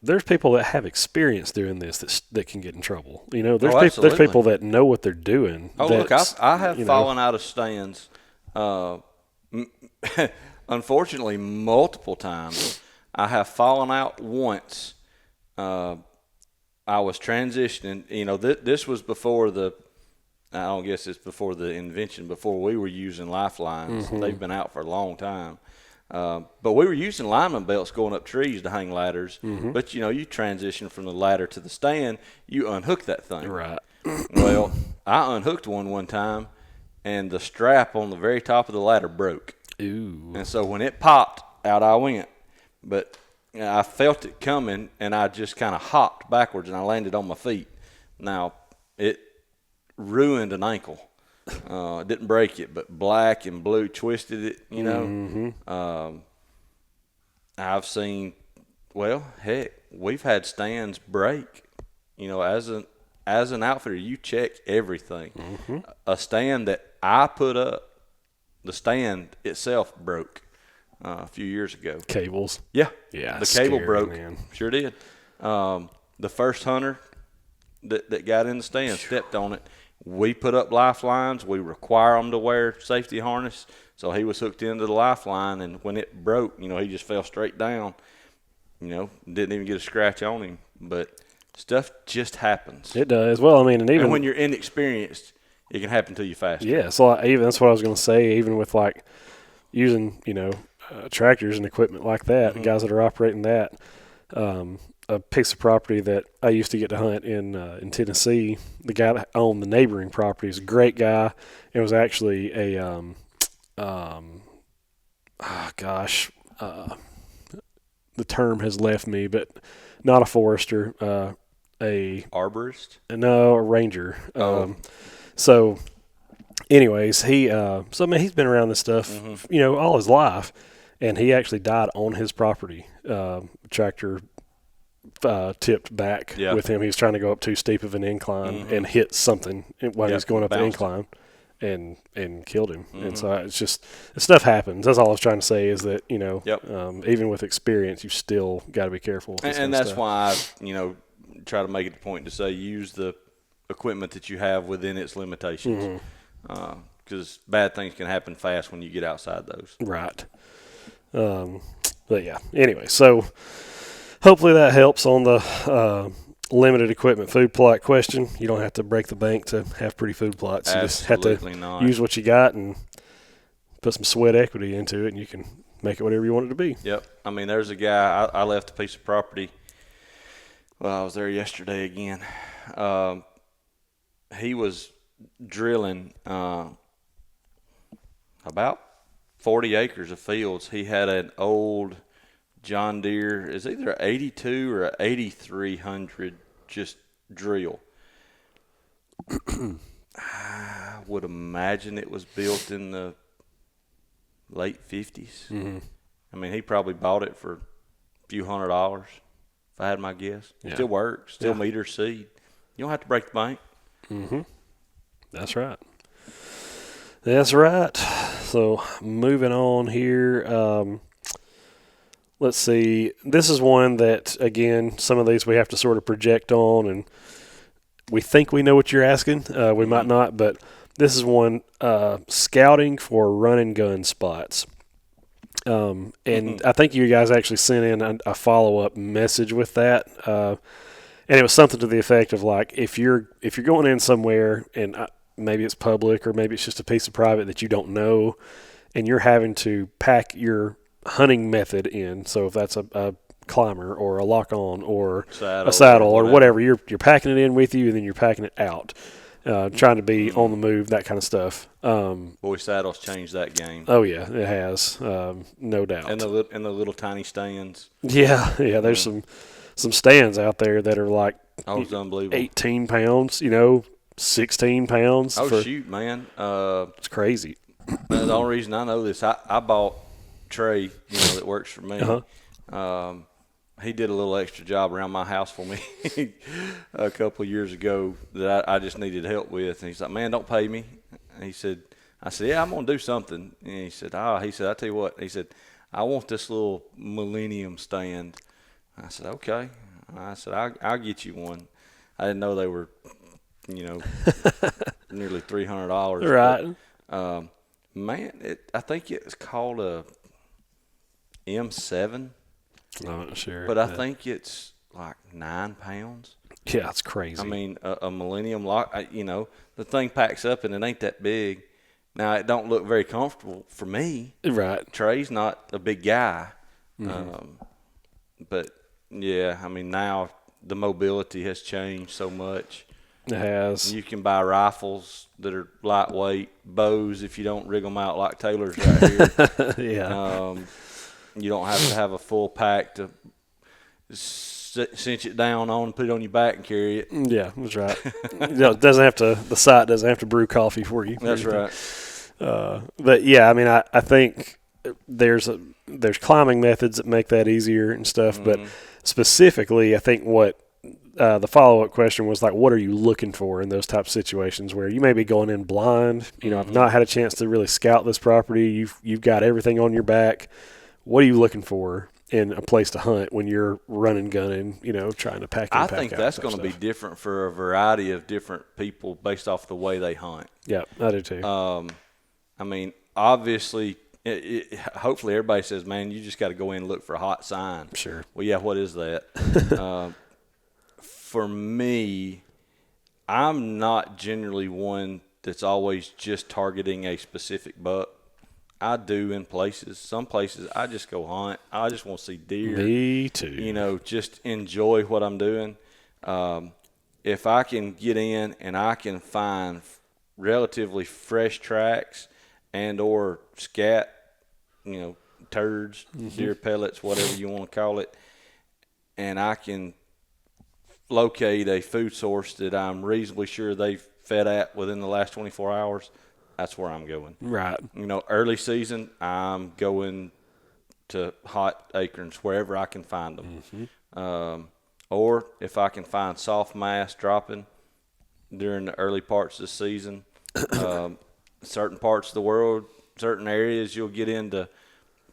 there's people that have experience doing this that can get in trouble. There's people that know what they're doing. Oh, look, I have fallen out of stands. Unfortunately, multiple times. I have fallen out once. I was transitioning. This was before I don't guess it's before the invention, before we were using lifelines. Mm-hmm. They've been out for a long time. But we were using lineman belts going up trees to hang ladders. Mm-hmm. But, you transition from the ladder to the stand, you unhook that thing. Right. Well, I unhooked one time, and the strap on the very top of the ladder broke. Ooh. And so when it popped, out I went. But I felt it coming, and I just kind of hopped backwards, and I landed on my feet. Now, it ruined an ankle. It didn't break it, but black and blue twisted it, Mm-hmm. I've seen, heck, we've had stands break. As an outfitter, you check everything. Mm-hmm. A stand that I put up, the stand itself broke a few years ago. Cables. Yeah. Yeah. The cable scary, broke. Man. Sure did. The first hunter that got in the stand stepped on it. We put up lifelines. We require them to wear safety harness. So he was hooked into the lifeline, and when it broke, he just fell straight down. Didn't even get a scratch on him. But stuff just happens. It does. Well, I mean, and when you're inexperienced, it can happen to you faster. Yeah. So that's what I was going to say. Even with like using, tractors and equipment like that, Mm-hmm. guys that are operating that. A piece of property that I used to get to hunt in Tennessee. The guy that owned the neighboring property is a great guy. It was actually a the term has left me, but not a forester, a ranger. So, anyways, he's been around this stuff, Mm-hmm. All his life, and he actually died on his property. Tractor tipped back with him. He was trying to go up too steep of an incline and hit something while he was going up the incline and killed him. Mm-hmm. And so it's just, stuff happens. That's all I was trying to say is that, even with experience, you still got to be careful. And that's why I, try to make it a point to say use the equipment that you have within its limitations. Because bad things can happen fast when you get outside those. Right. But yeah, anyway, so hopefully that helps on the limited equipment food plot question. You don't have to break the bank to have pretty food plots. You just have to use what you got and put some sweat equity into it, and you can make it whatever you want it to be. Yep. I mean, there's a guy, I left a piece of property. Well, I was there yesterday again. He was drilling about 40 acres of fields. He had an old John Deere, is either an 82 or an 8300 just drill. I would imagine it was built in the late 50s. Mm-hmm. I mean, he probably bought it for few $100 if I had my guess. It still works, still meter seed. You don't have to break the bank. Mm-hmm. That's right. That's right. So moving on here. Let's see. This is one that, again, some of these we have to sort of project on, and we think we know what you're asking. We might not, but this is one, scouting for run and gun spots. And I think you guys actually sent in a follow-up message with that. And it was something to the effect of, like, if you're going in somewhere and maybe it's public or maybe it's just a piece of private that you don't know, and you're having to pack your hunting method in. So if that's a climber or a lock-on or a saddle or whatever, you're packing it in with you, and then you're packing it out, trying to be on the move, that kind of stuff. Boy, saddles changed that game. Oh yeah, it has, no doubt. And the little tiny stands. Yeah. There's some stands out there that are like, oh, it's unbelievable. 18 pounds, 16 pounds. Oh, shoot, man. It's crazy. The only reason I know this, I bought Trey, that works for me. He did a little extra job around my house for me a couple of years ago that I just needed help with. And he's like, man, don't pay me. And I said, yeah, I'm going to do something. And he said, I tell you what. He said, I want this little Millennium stand. I said, okay. I said, I'll get you one. I didn't know they were, nearly $300. Right. But, man, I think it's called a M7. I'm not sure. But I think it's like 9 pounds. Yeah, it's crazy. I mean, a Millennium lock, the thing packs up and it ain't that big. Now, it don't look very comfortable for me. Right. Trey's not a big guy. But, yeah, I mean, now the mobility has changed so much. It has. You can buy rifles that are lightweight, bows if you don't rig them out like Taylor's right here. Yeah. You don't have to have a full pack to cinch it down on and put it on your back and carry it. Yeah, that's right. It doesn't have to. The site doesn't have to brew coffee for you. That's right. But yeah, I mean, I think there's climbing methods that make that easier and stuff. But specifically, I think what the follow-up question was, like, what are you looking for in those type of situations where you may be going in blind? I've not had a chance to really scout this property. You've got everything on your back. What are you looking for in a place to hunt when you're running, gunning, trying to pack in, I think that's going to be different for a variety of different people based off the way they hunt. Yeah, I do too. I mean, obviously, hopefully everybody says, man, you just got to go in and look for a hot sign. Sure. Well, yeah, what is that? For me, I'm not generally one that's always just targeting a specific buck. I do in places. Some places I just go hunt. I just want to see deer. Me too. Just enjoy what I'm doing. If I can get in and I can find relatively fresh tracks and or scat, turds, deer pellets, whatever you want to call it, and I can locate a food source that I'm reasonably sure they've fed at within the last 24 hours, that's where I'm going. Right. Early season, I'm going to hot acorns wherever I can find them. Or if I can find soft mass dropping during the early parts of the season, certain parts of the world, certain areas, you'll get into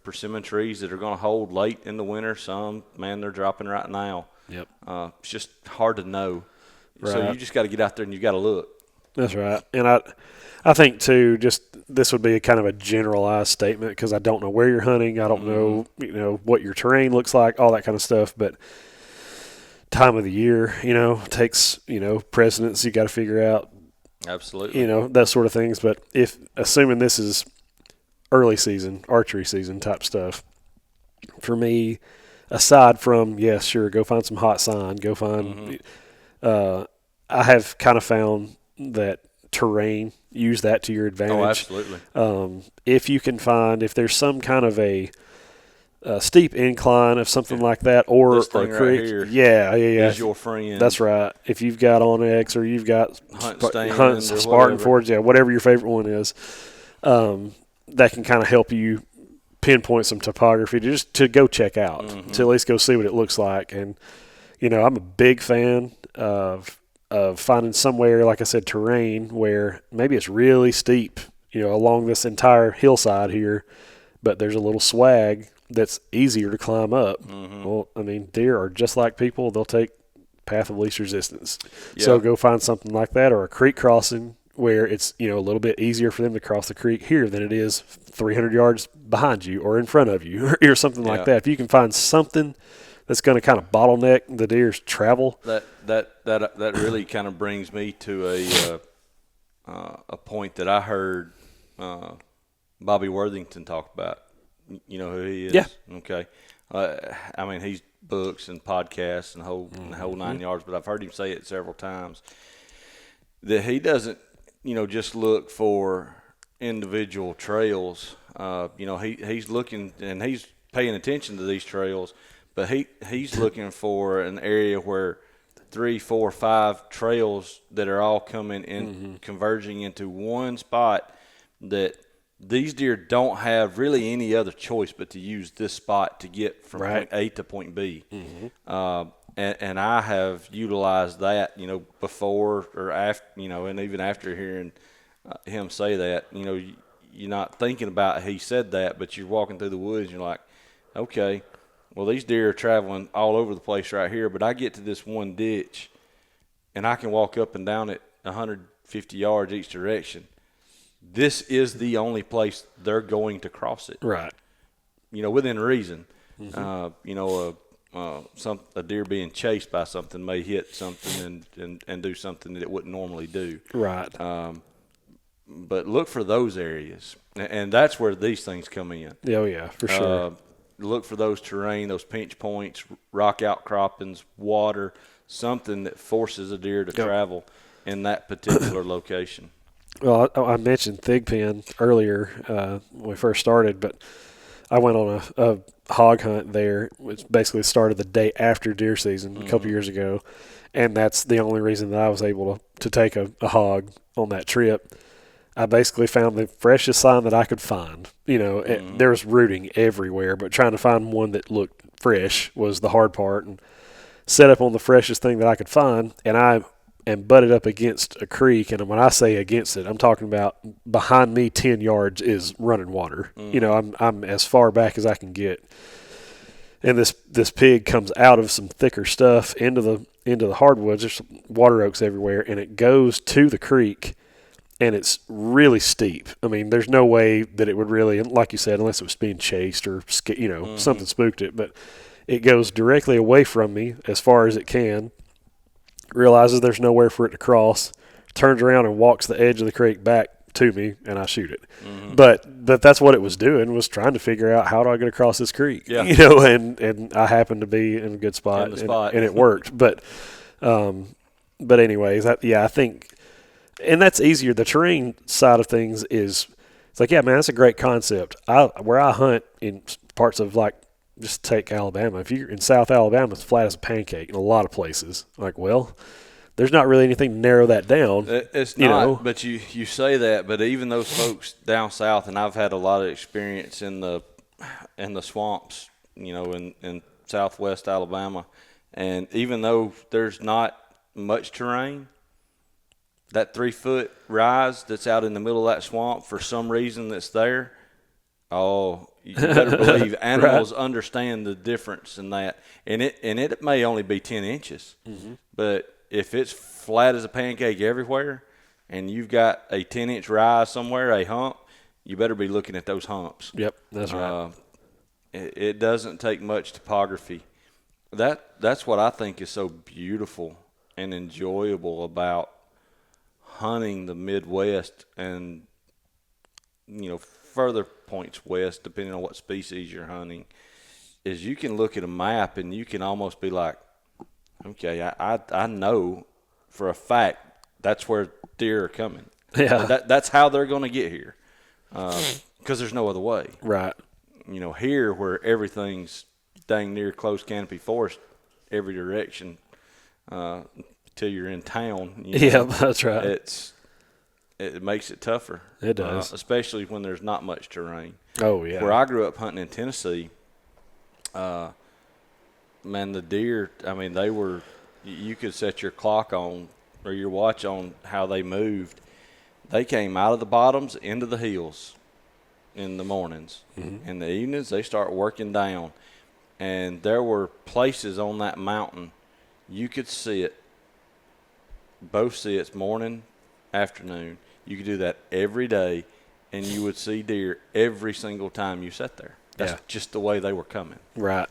persimmon trees that are going to hold late in the winter. Some, man, they're dropping right now. Yep. It's just hard to know. Right. So you just got to get out there and you got to look. That's right. And I think too, just this would be a kind of a generalized statement because I don't know where you're hunting. I don't know, what your terrain looks like, all that kind of stuff. But time of the year, takes, precedence you got to figure out. Absolutely. That sort of things. But assuming this is early season, archery season type stuff, for me, aside from, yes, sure, go find some hot sign, go find, I have kind of found that terrain, use that to your advantage. Oh, absolutely. If you can find, if there's some kind of a steep incline of something like that, or this thing a creek, right here is your friend. That's right. If you've got Onyx or you've got Spartan whatever. Forge, whatever your favorite one is, that can kind of help you pinpoint some topography to go check out, to at least go see what it looks like. And I'm a big fan of finding somewhere, like I said, terrain where maybe it's really steep, along this entire hillside here, but there's a little swag that's easier to climb up. Well, I mean, deer are just like people; they'll take path of least resistance. Yeah. So go find something like that, or a creek crossing where it's a little bit easier for them to cross the creek here than it is 300 yards behind you or in front of you, or something like that. If you can find something that's going to kind of bottleneck the deer's travel, that really kind of brings me to a point that I heard Bobby Worthington talk about. You know who he is? Yeah. Okay. I mean, he's books and podcasts and the whole 9 yards, but I've heard him say it several times that he doesn't, just look for individual trails. He's looking and he's paying attention to these trails, but he's looking for an area where 3, 4, 5 trails that are all coming in, converging into one spot that these deer don't have really any other choice but to use this spot to get from point A to point B. And I have utilized that, before or after, and even after hearing him say that, you're not thinking about he said that, but you're walking through the woods and you're like, okay, well, these deer are traveling all over the place right here, but I get to this one ditch and I can walk up and down it 150 yards each direction. This is the only place they're going to cross it. right? Within reason. A deer being chased by something may hit something and do something that it wouldn't normally do. Right. But look for those areas, and that's where these things come in. Oh yeah, for sure. Look for those terrain, those pinch points, rock outcroppings, water, something that forces a deer to travel in that particular location. Well, I mentioned Thigpen earlier when we first started, but I went on a hog hunt there, which basically started the day after deer season a couple years ago, and that's the only reason that I was able to take a hog on that trip. I basically found the freshest sign that I could find. There was rooting everywhere, but trying to find one that looked fresh was the hard part, and set up on the freshest thing that I could find, and I am butted up against a creek, and when I say against it, I'm talking about behind me 10 yards is running water. I'm as far back as I can get, and this pig comes out of some thicker stuff into the hardwoods. There's water oaks everywhere, and it goes to the creek, and it's really steep. I mean, there's no way that it would really, like you said, unless it was being chased or something spooked it, but it goes directly away from me as far as it can, realizes there's nowhere for it to cross, turns around and walks the edge of the creek back to me, and I shoot it. But that's what it was doing, was trying to figure out, how do I get across this creek? Yeah. And I happened to be in a good spot, and it worked. But anyways, I think, and that's easier. The terrain side of things it's like, yeah, man, that's a great concept. Where I hunt in parts of, like, just take Alabama. If you're in South Alabama, it's flat as a pancake in a lot of places. Like, well, there's not really anything to narrow that down. It's not, but you say that, but even those folks down south, and I've had a lot of experience in the swamps, in southwest Alabama, and even though there's not much terrain, that 3-foot rise that's out in the middle of that swamp, for some reason that's there, you better believe animals understand the difference in that. And it may only be 10 inches, but if it's flat as a pancake everywhere and you've got a 10-inch rise somewhere, a hump, you better be looking at those humps. Yep, that's right. It doesn't take much topography. That's what I think is so beautiful and enjoyable about hunting the Midwest and, further points west, depending on what species you're hunting, is you can look at a map and you can almost be like, okay, I know for a fact that's where deer are coming. Yeah. That's how they're going to get here, because there's no other way. Right. Here where everything's dang near closed canopy forest every direction till you're in town. Yeah, that's right. It makes it tougher. It does. Especially when there's not much terrain. Oh, yeah. Where I grew up hunting in Tennessee, man, the deer, I mean, they were, you could set your clock on or your watch on how they moved. They came out of the bottoms into the hills in the mornings. Mm-hmm. In the evenings, they start working down. And there were places on that mountain you could sit, both sits, morning, afternoon. You could do that every day, and you would see deer every single time you sat there. That's just the way they were coming. Right.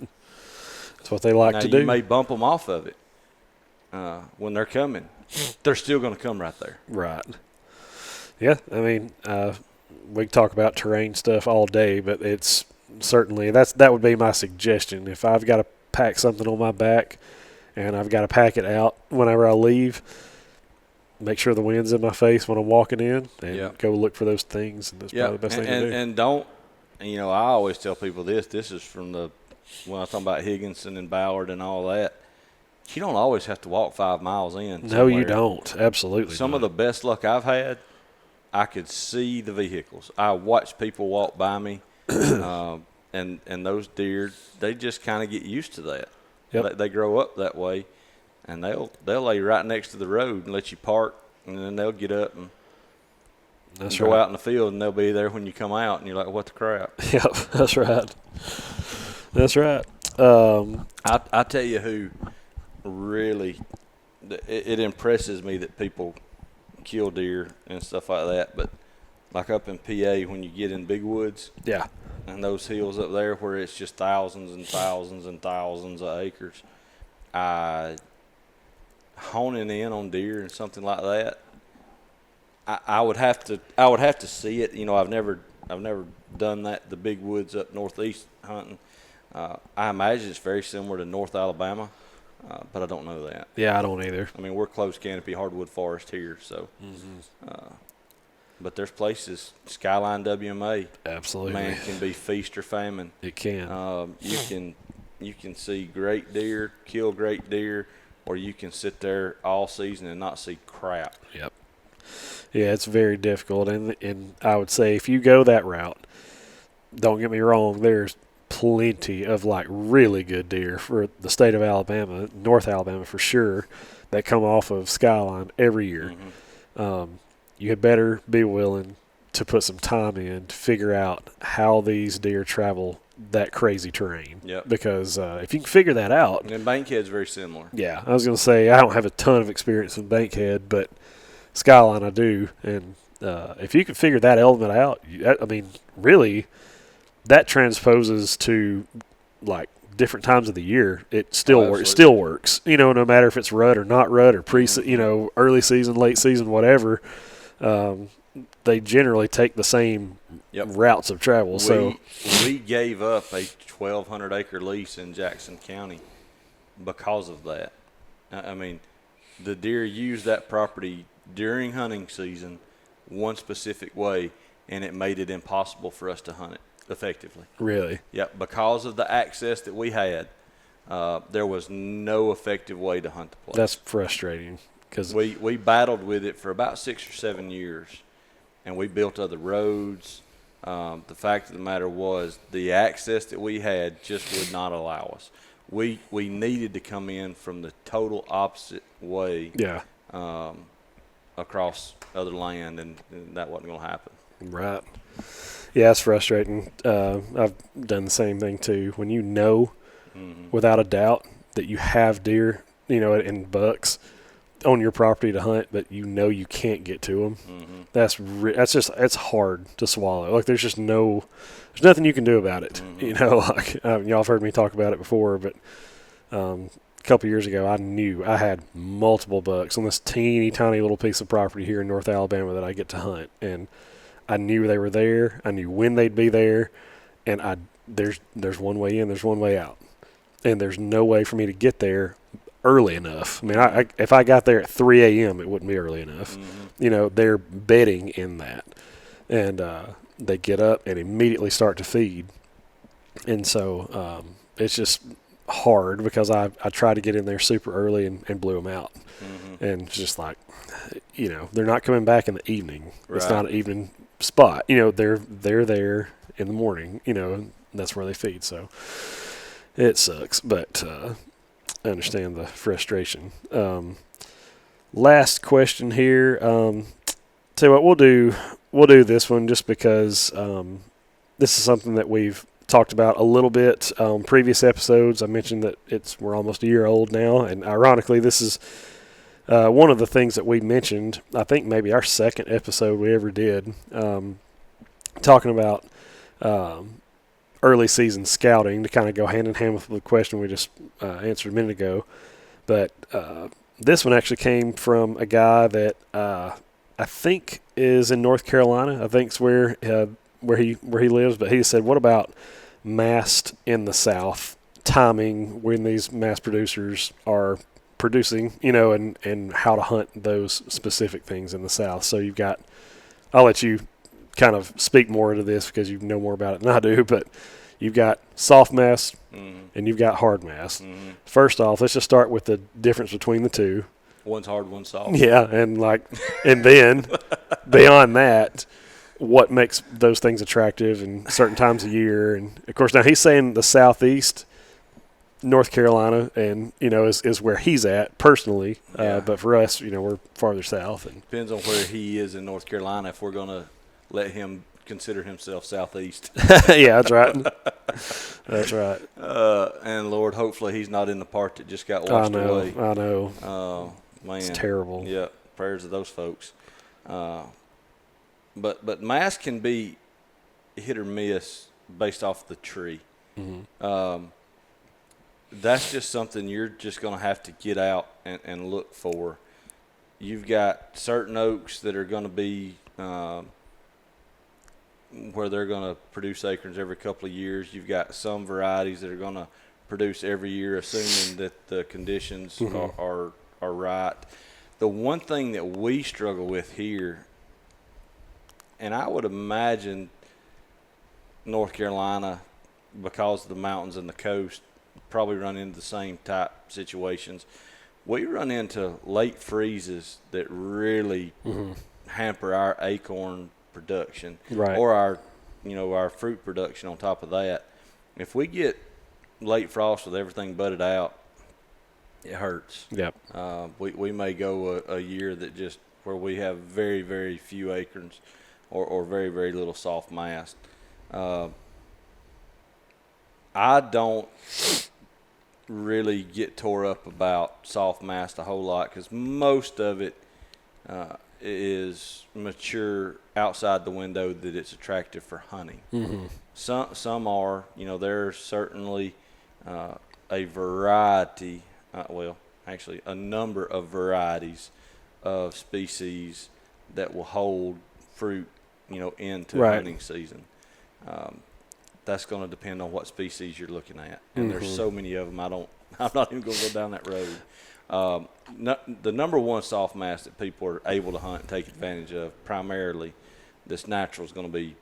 That's what they like now, to do. You may bump them off of it when they're coming. They're still going to come right there. Right. Yeah, I mean, we can talk about terrain stuff all day, but it's certainly that would be my suggestion. If I've got to pack something on my back and I've got to pack it out whenever I leave, make sure the wind's in my face when I'm walking in, and go look for those things. And that's probably the best thing to do. And don't, I always tell people this. This is from when I talk about Higginson and Ballard and all that. You don't always have to walk 5 miles in. No, you don't. Absolutely. Some of the best luck I've had, I could see the vehicles. I watched people walk by me, and those deer, they just kind of get used to that. Yep. They grow up that way, and they'll lay right next to the road and let you park, and then they'll get up and go out in the field, and they'll be there when you come out, and you're like, what the crap? Yep, that's right. That's right. I tell you who really, it impresses me that people kill deer and stuff like that, but like up in PA when you get in big woods, and those hills up there where it's just thousands and thousands and thousands of acres, honing in on deer and something like that, I would have to see it. I've never done that, the big woods up northeast hunting. I imagine it's very similar to North Alabama, but I don't know that. Yeah, I don't either. I mean, we're close canopy hardwood forest here, so. But there's places, Skyline WMA. Absolutely. Man, can be feast or famine. It can. You can see great deer, kill great deer, or you can sit there all season and not see crap. Yep. Yeah, it's very difficult, and I would say if you go that route, don't get me wrong, there's plenty of like really good deer for the state of Alabama, North Alabama for sure, that come off of Skyline every year. Mm-hmm. You had better be willing to put some time in to figure out how these deer travel that crazy terrain. Yep. Because if you can figure that out. And Bankhead's very similar. Yeah, I was going to say I don't have a ton of experience with Bankhead, but Skyline I do. And if you can figure that element out, I mean, really, that transposes to like different times of the year. It still works. It still works. No matter if it's rut or not rut or early season, late season, whatever. They generally take the same routes of travel. We gave up a 1,200 acre lease in Jackson County because of that. I mean, the deer use that property during hunting season one specific way, and it made it impossible for us to hunt it effectively. Really? Yep, because of the access that we had, there was no effective way to hunt the place. That's frustrating. Cause we battled with it for about 6 or 7 years, and we built other roads. The fact of the matter was the access that we had just would not allow us. We needed to come in from the total opposite way across other land, and that wasn't going to happen. Right. Yeah, it's frustrating. I've done the same thing too. When without a doubt that you have deer, and bucks on your property to hunt, but you can't get to them. Mm-hmm. That's hard to swallow. Like there's nothing you can do about it. Mm-hmm. Y'all have heard me talk about it before, but a couple years ago, I knew I had multiple bucks on this teeny tiny little piece of property here in North Alabama that I get to hunt, and I knew they were there. I knew when they'd be there, and there's one way in, there's one way out, and there's no way for me to get there early enough. I mean, if I got there at 3 a.m., it wouldn't be early enough. Mm-hmm. They're bedding in that, and they get up and immediately start to feed, and so it's just hard because I tried to get in there super early and blew them out. Mm-hmm. And it's just like, they're not coming back in the evening. Right. It's not an evening spot. They're there in the morning, and that's where they feed. So it sucks, but I understand the frustration. Last question here. Tell you what, we'll do this one just because this is something that we've talked about a little bit on previous episodes. I mentioned that we're almost a year old now, and ironically, this is one of the things that we mentioned. I think maybe our second episode we ever did, talking about early season scouting, to kind of go hand in hand with the question we just answered a minute ago. But this one actually came from a guy that I think is in North Carolina. I think it's where he lives. But he said, "What about mast in the South? Timing when these mass producers are producing, and how to hunt those specific things in the South." So I'll let you kind of speak more into this because you know more about it than I do. But you've got soft mast and you've got hard mast. First off, let's just start with the difference between the two. One's hard, one's soft. Yeah, and then beyond that, what makes those things attractive in certain times of year. And of course, now he's saying the Southeast, North Carolina, and is where he's at personally. But for us, we're farther south. And depends on where he is in North Carolina if we're going to let him consider himself Southeast. Yeah, that's right. That's right. And Lord, hopefully he's not in the part that just got washed away. I know. Oh, man. It's terrible. Yeah, prayers to those folks. But mass can be hit or miss based off the tree. That's just something you're just going to have to get out and look for. You've got certain oaks that are going to be where they're going to produce acorns every couple of years. You've got some varieties that are going to produce every year, assuming that the conditions are right. The one thing that we struggle with here, and I would imagine North Carolina, because of the mountains and the coast, probably run into the same type situations. We run into late freezes that really hamper our acorn production, right, or our fruit production on top of that. If we get late frost with everything budded out, it hurts. Yep. We may go a year that just where we have very, very few acorns or very, very little soft mast. I don't really get tore up about soft mast a whole lot because most of it is mature outside the window that it's attractive for hunting. Some are, there's certainly a variety, actually a number of varieties of species that will hold fruit, into hunting season. That's going to depend on what species you're looking at, and there's so many of them. I'm not even going to go down that road. The number one soft mast that people are able to hunt and take advantage of, primarily, this natural, is going to be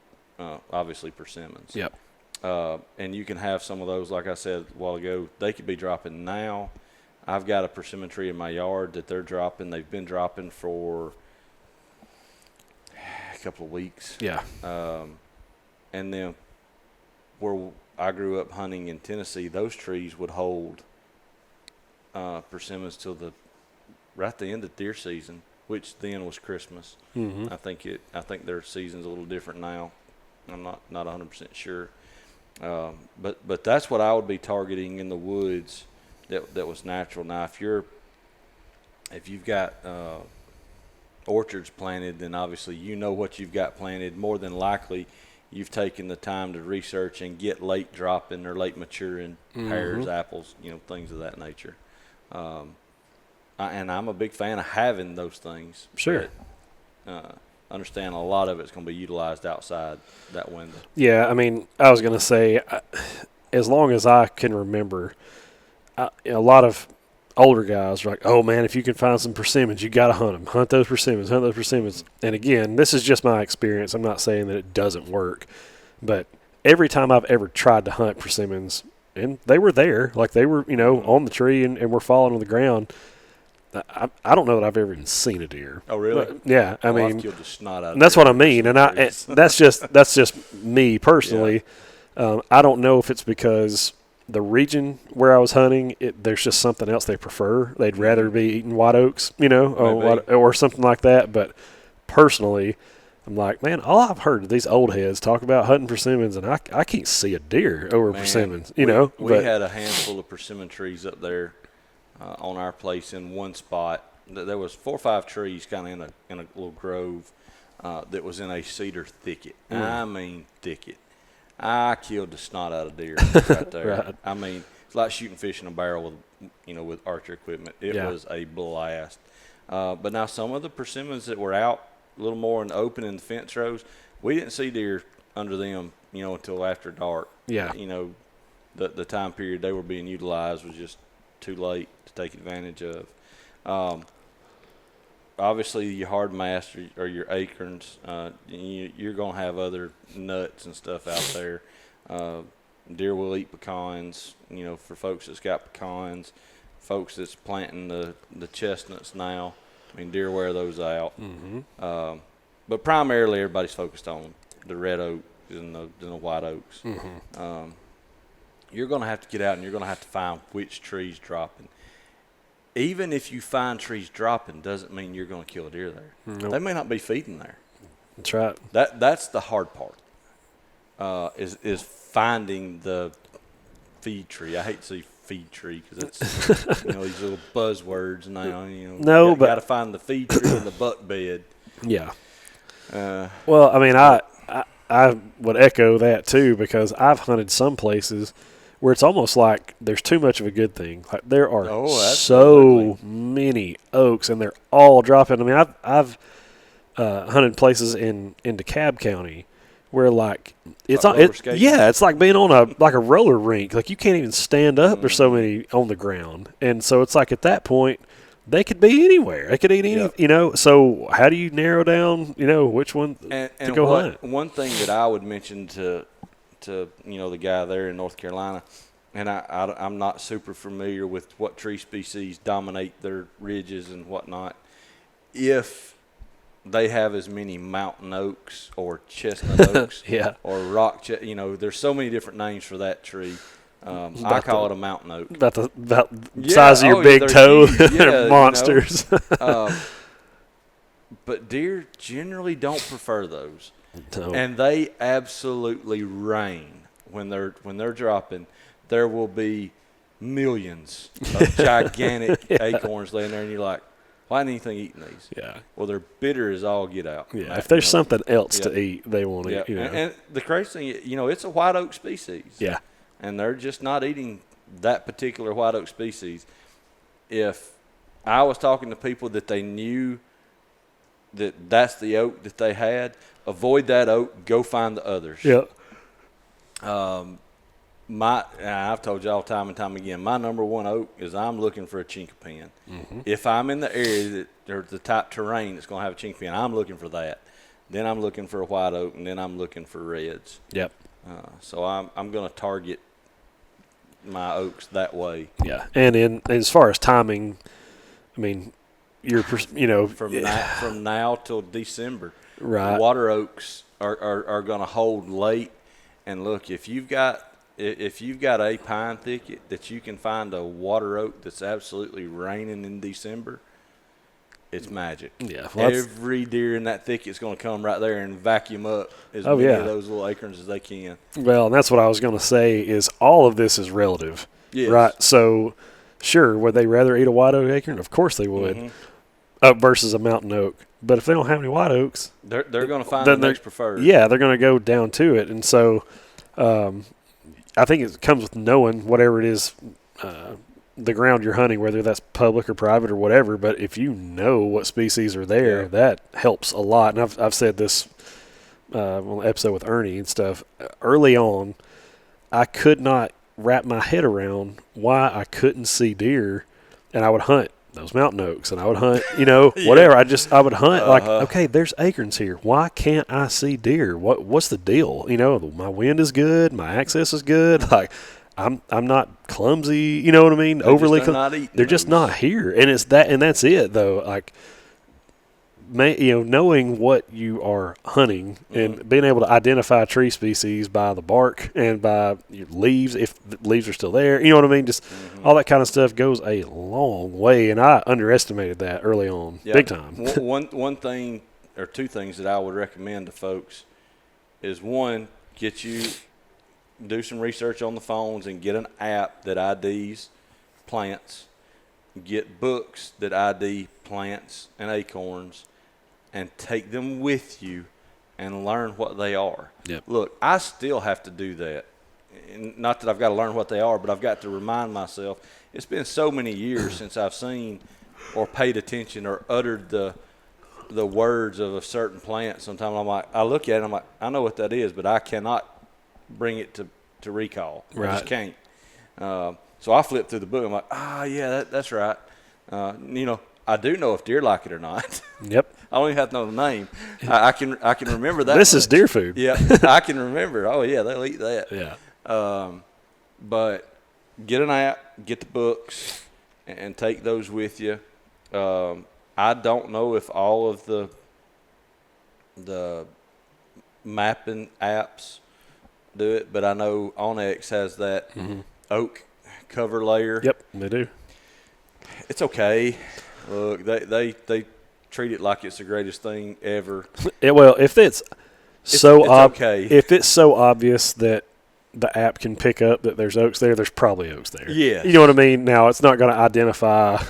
obviously persimmons. Yep. And you can have some of those, like I said a while ago, they could be dropping now. I've got a persimmon tree in my yard that they're dropping. They've been dropping for a couple of weeks. Yeah. And then where I grew up hunting in Tennessee, those trees would hold persimmons till the end of deer season, which then was Christmas. I think their season's a little different now. I'm not 100% sure. But that's what I would be targeting in the woods that was natural. Now, if you've got orchards planted, then obviously what you've got planted. More than likely, you've taken the time to research and get late dropping or late maturing pears, apples, things of that nature. And I'm a big fan of having those things. Sure. But, understand a lot of it's going to be utilized outside that window. Yeah, I was going to say, as long as I can remember, a lot of older guys are like, oh, man, if you can find some persimmons, you got to hunt them. Hunt those persimmons. And, again, this is just my experience. I'm not saying that it doesn't work. But every time I've ever tried to hunt persimmons, and they were there, like they were, on the tree and were falling on the ground, I don't know that I've ever even seen a deer. Oh, really? But, yeah, I mean, I've killed the snot out of that's deer what I over mean, and trees. that's just me personally. I don't know if it's because the region where I was hunting, there's just something else they prefer. They'd rather be eating white oaks, or something like that. But personally, I'm like, man, all I've heard of these old heads talk about hunting persimmons, and I can't see a deer over persimmons, We But had a handful of persimmon trees up there on our place in one spot. There was 4 or 5 trees kind of in a little grove that was in a cedar thicket. I mean thicket. I killed the snot out of deer right there. Right. I mean, it's like shooting fish in a barrel with archer equipment. It Yeah. was a blast. But now some of the persimmons that were out a little more in the open in the fence rows, we didn't see deer under them, until after dark. Yeah. The time period they were being utilized was just too late to take advantage of. Obviously, your hard mast or your acorns, you're going to have other nuts and stuff out there. Deer will eat pecans, for folks that's got pecans, folks that's planting the chestnuts now. I mean, deer wear those out. Mm-hmm. But primarily, everybody's focused on the red oak and the white oaks. Mm-hmm. You're going to have to get out and you're going to have to find which tree's dropping. Even if you find trees dropping, doesn't mean you're going to kill a deer there. Nope. They may not be feeding there. That's right. That's the hard part. Is finding the feed tree. I hate to say feed tree because it's these little buzzwords now. No, but got to find the feed tree and the buck bed. Yeah. Well, I mean, I would echo that too because I've hunted some places where it's almost like there's too much of a good thing. Like there are so many oaks, and they're all dropping. I mean, I've hunted places in DeKalb County where like it's like being on a roller rink. Like you can't even stand up. Mm-hmm. There's so many on the ground, and so it's like at that point they could be anywhere. They could eat any. So how do you narrow down which one to go hunt? One thing that I would mention to the guy there in North Carolina, and I'm not super familiar with what tree species dominate their ridges and whatnot. If they have as many mountain oaks or chestnut oaks or rock there's so many different names for that tree. I call it a mountain oak. About the size of your big toe. They're monsters. But deer generally don't prefer those. No. And they absolutely rain when they're dropping. There will be millions of gigantic acorns laying there, and you're like, why ain't anything eating these? Yeah. Well, they're bitter as all get out. Yeah. If there's something else to eat, they won't eat. And the crazy thing, it's a white oak species. Yeah. And they're just not eating that particular white oak species. If I was talking to people that they knew that's the oak that they had, avoid that oak, go find the others. Yeah. I've told you all time and time again, my number one oak is I'm looking for a chinkapin. Mm-hmm. If I'm in the area or the type terrain that's going to have a chinkapin, I'm looking for that. Then I'm looking for a white oak, and then I'm looking for reds. Yep. So I'm going to target my oaks that way. Yeah, and as far as timing, I mean, you're from now till December. Right. Water oaks are going to hold late, and look, if you've got a pine thicket that you can find a water oak that's absolutely raining in December, it's magic. Yeah. Well, every deer in that thicket is going to come right there and vacuum up as many of those little acorns as they can. Well, and that's what I was going to say is all of this is relative. Yes. Right? So, sure, would they rather eat a white oak acorn? Of course they would. Mm-hmm. Versus a mountain oak. But if they don't have any white oaks, they're going to find the next preferred. Yeah, they're going to go down to it. And so I think it comes with knowing whatever it is, the ground you're hunting, whether that's public or private or whatever. But if you know what species are there, that helps a lot. And I've said this on the episode with Ernie and stuff. Early on, I could not wrap my head around why I couldn't see deer, and I would hunt those mountain oaks, and I would hunt, whatever. I would hunt like, okay, there's acorns here. Why can't I see deer? What's the deal? My wind is good, my access is good. Like, I'm not clumsy, you know what I mean? Overly, they're just not here, and that's it though. Like, knowing what you are hunting and being able to identify tree species by the bark and by your leaves, if the leaves are still there, you know what I mean? Just all that kind of stuff goes a long way, and I underestimated that early on, big time. One thing or two things that I would recommend to folks is, one, do some research on the phones and get an app that IDs plants, get books that ID plants and acorns, and take them with you and learn what they are. Yep. Look, I still have to do that. And not that I've got to learn what they are, but I've got to remind myself. It's been so many years since I've seen or paid attention or uttered the words of a certain plant. Sometimes I look at it and I'm like, I know what that is, but I cannot bring it to recall. Right. I just can't. So I flip through the book. I'm like, yeah, that's right. I do know if deer like it or not. Yep. I don't even have to know the name. I can remember that. This is deer food. Yeah, I can remember. Oh yeah, they'll eat that. Yeah. But get an app, get the books, and take those with you. I don't know if all of the mapping apps do it, but I know Onyx has that oak cover layer. Yep, they do. It's okay. Look, they treat it like it's the greatest thing ever. Well, if it's okay. If it's so obvious that the app can pick up that there's oaks there's probably oaks there. Yeah. You know what I mean? Now, it's not going to identify,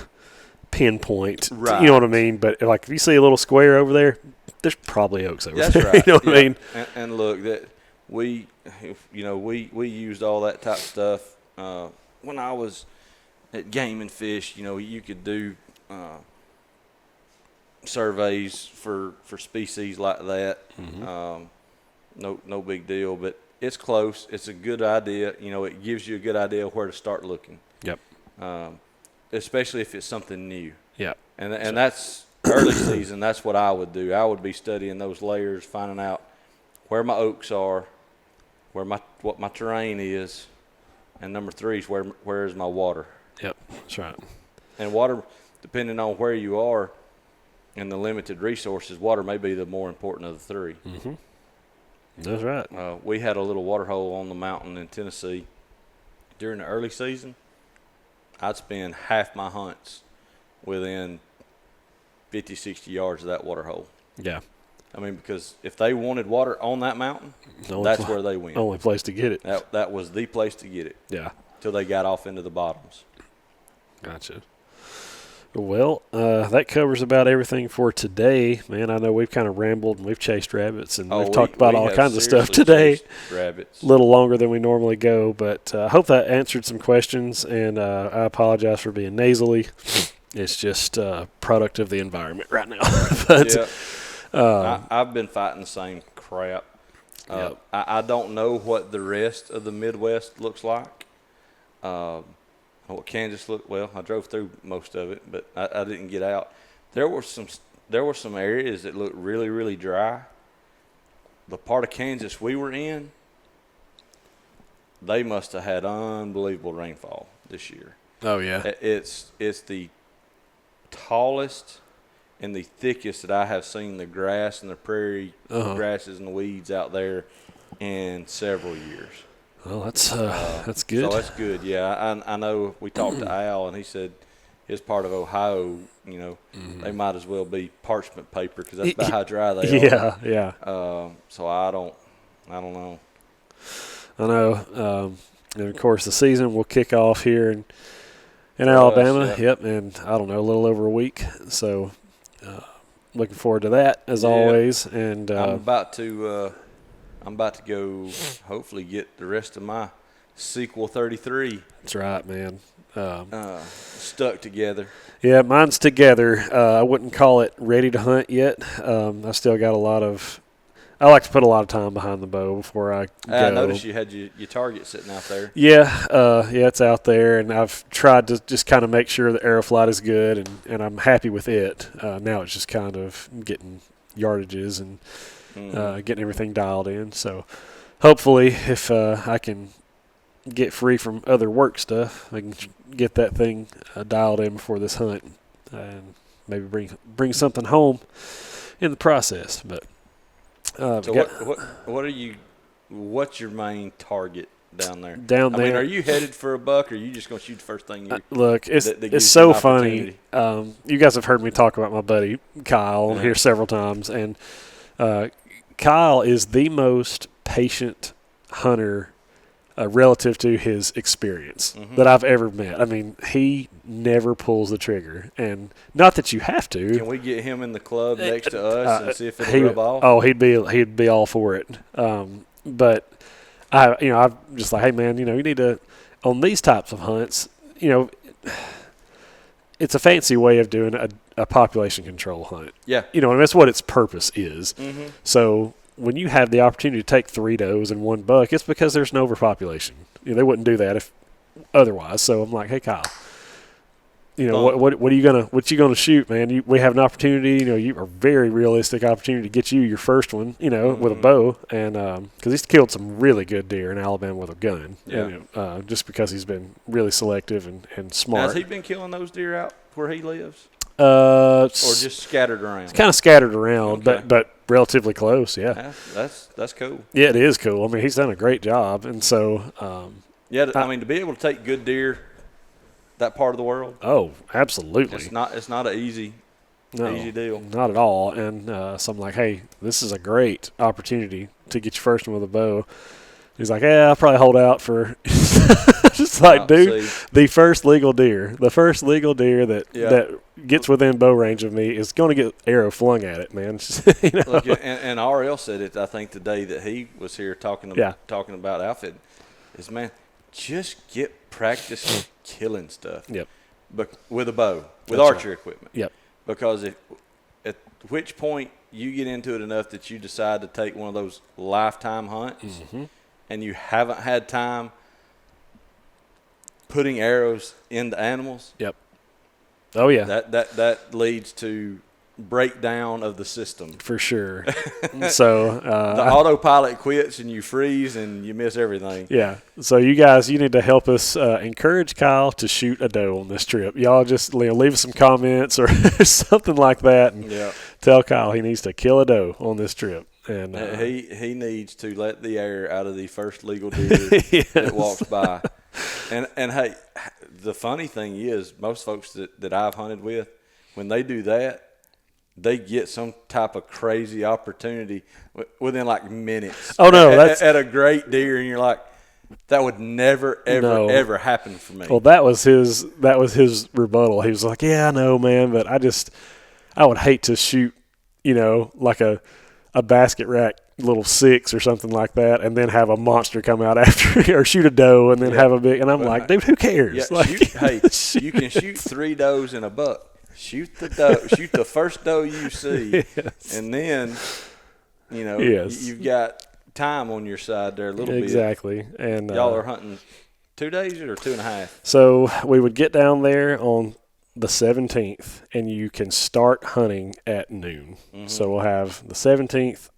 pinpoint. Right. You know what I mean? But like, if you see a little square over there, there's probably oaks over That's there. right. You know what I mean? And look, that we used all that type of stuff when I was at Game and Fish. You could do surveys for species like that. No big deal, but it's close. It's a good idea. It gives you a good idea of where to start looking. Yep. Especially if it's something new. Yep. And that's early season. That's what I would do. I would be studying those layers, finding out where my oaks are, what my terrain is, and number 3 is where is my water. Yep, that's right. And water, depending on where you are and the limited resources, water may be the more important of the 3. Mm-hmm. That's right. We had a little water hole on the mountain in Tennessee. During the early season, I'd spend half my hunts within 50, 60 yards of that water hole. Yeah. I mean, because if they wanted water on that mountain, that's where they went. Only place to get it. That was the place to get it. Yeah. Till they got off into the bottoms. Gotcha. Well, that covers about everything for today, man. I know we've kind of rambled and we've chased rabbits and we've talked about all kinds of stuff today. Rabbits. A little longer than we normally go, but I hope that answered some questions, and I apologize for being nasally. It's just a product of the environment right now. But, yeah. I've been fighting the same crap. Yep. I don't know what the rest of the Midwest looks like. What Kansas looked, well, I drove through most of it, but I didn't get out. There were some areas that looked really, really dry. The part of Kansas we were in, they must have had unbelievable rainfall this year. Oh yeah. It's the tallest and the thickest that I have seen the grass and the prairie grasses and the weeds out there in several years. Well, that's good. So that's good. Yeah, I know. We talked to Al, and he said his part of Ohio, they might as well be parchment paper because that's about how dry they are. Yeah. So I don't know. I know. And of course, the season will kick off here in Alabama. Yeah. Yep, and I don't know, a little over a week. So looking forward to that as always. And I'm about to go hopefully get the rest of my sequel 33. That's right, man. Stuck together. Yeah, mine's together. I wouldn't call it ready to hunt yet. I still got I like to put a lot of time behind the bow before I go. I noticed you had your target sitting out there. Yeah, it's out there, and I've tried to just kind of make sure the Aeroflight is good, and I'm happy with it. Now it's just kind of getting yardages and getting everything dialed in. So hopefully if I can get free from other work stuff, I can get that thing dialed in before this hunt, and maybe bring something home in the process. But So what are you? What's your main target down there? down there, I mean, are you headed for a buck, or are you just going to shoot the first thing you? look, it's that gives it's you so an funny. opportunity? You guys have heard me talk about my buddy Kyle on Yeah. here several times, and Kyle is the most patient hunter relative to his experience that I've ever met. I mean, he never pulls the trigger, and not that you have to. Can we get him in the club next to us and see if it'll rub off? Oh, he'd be all for it. But I'm just like, hey man, you need to, on these types of hunts, it's a fancy way of doing a population control hunt. Yeah. And that's what its purpose is. Mm-hmm. So when you have the opportunity to take 3 does and 1 buck, it's because there's an overpopulation. They wouldn't do that if otherwise. So I'm like, hey Kyle, what you gonna shoot, man? We have an opportunity. You a very realistic opportunity to get you your first one. With a bow, and because he's killed some really good deer in Alabama with a gun. Yeah. Just because he's been really selective and smart. Now, has he been killing those deer out where he lives, or or just scattered around? It's kind of scattered around, Okay. but relatively close. Yeah. That's cool. Yeah, it is cool. I mean, he's done a great job, and so. I mean, to be able to take good deer that part of the world, Oh, absolutely. it's not an easy deal. Not at all. And so I'm like, hey, this is a great opportunity to get your first one with a bow. He's like, yeah, I'll probably hold out for just like, dude, the first legal deer that gets within bow range of me is going to get arrow flung at it, man. Look, and RL said it, I think, today that he was here talking about outfit is, man, just get practice killing stuff. Yep. But with a bow, with That's archery right. equipment. Yep. Because at which point you get into it enough that you decide to take one of those lifetime hunts, and you haven't had time putting arrows into animals. Yep. Oh yeah. That leads to breakdown of the system. For sure. So the autopilot quits and you freeze and you miss everything. Yeah. So you guys, you need to help us encourage Kyle to shoot a doe on this trip. Y'all just leave us some comments or something like that, and tell Kyle he needs to kill a doe on this trip. And he needs to let the air out of the first legal deer that walks by. And hey, the funny thing is, most folks that I've hunted with, when they do that, they get some type of crazy opportunity within like minutes. Oh no, that's at a great deer, and you're like, that would never ever happen for me. Well, that was his rebuttal. He was like, "Yeah, I know, man, but I would hate to shoot, like a basket rack little 6 or something like that, and then have a monster come out after, or shoot a doe and then have a big." And I'm like, dude, who cares? Yeah, like, you can shoot 3 does in a buck. Shoot the doe. Shoot the first doe you see, and then you've got time on your side there a little bit. Exactly. And y'all are hunting 2 days or 2.5. So we would get down there on the 17th, and you can start hunting at noon. So we'll have the 17th,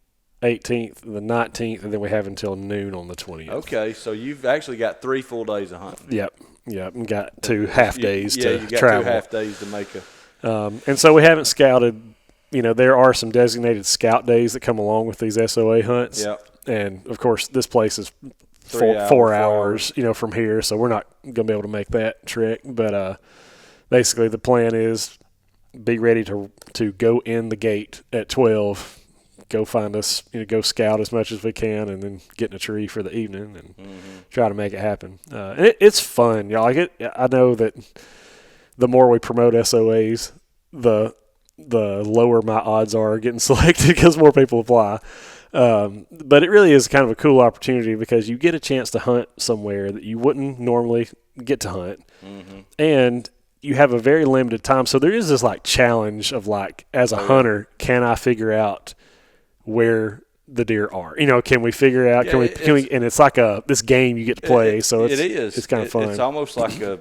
18th, the 19th, and then we have until noon on the 20th. Okay, so you've actually got 3 full days of hunting. Yep, and got 2 half days to travel. Yeah, you got 2 half days to make a. And so we haven't scouted. There are some designated scout days that come along with these SOA hunts. Yep. And of course, this place is 4 4 hours, from here, so we're not going to be able to make that trek. But basically, the plan is be ready to go in the gate at 12. Go find us, go scout as much as we can, and then get in a tree for the evening and try to make it happen. And it's fun, y'all. I know that the more we promote SOAs, the lower my odds are getting selected because more people apply. But it really is kind of a cool opportunity because you get a chance to hunt somewhere that you wouldn't normally get to hunt, and you have a very limited time. So there is this challenge of as a hunter, can I figure out where the deer are? Can we figure out? Can we? And it's like this game you get to play. So it's kind of fun. It's almost like a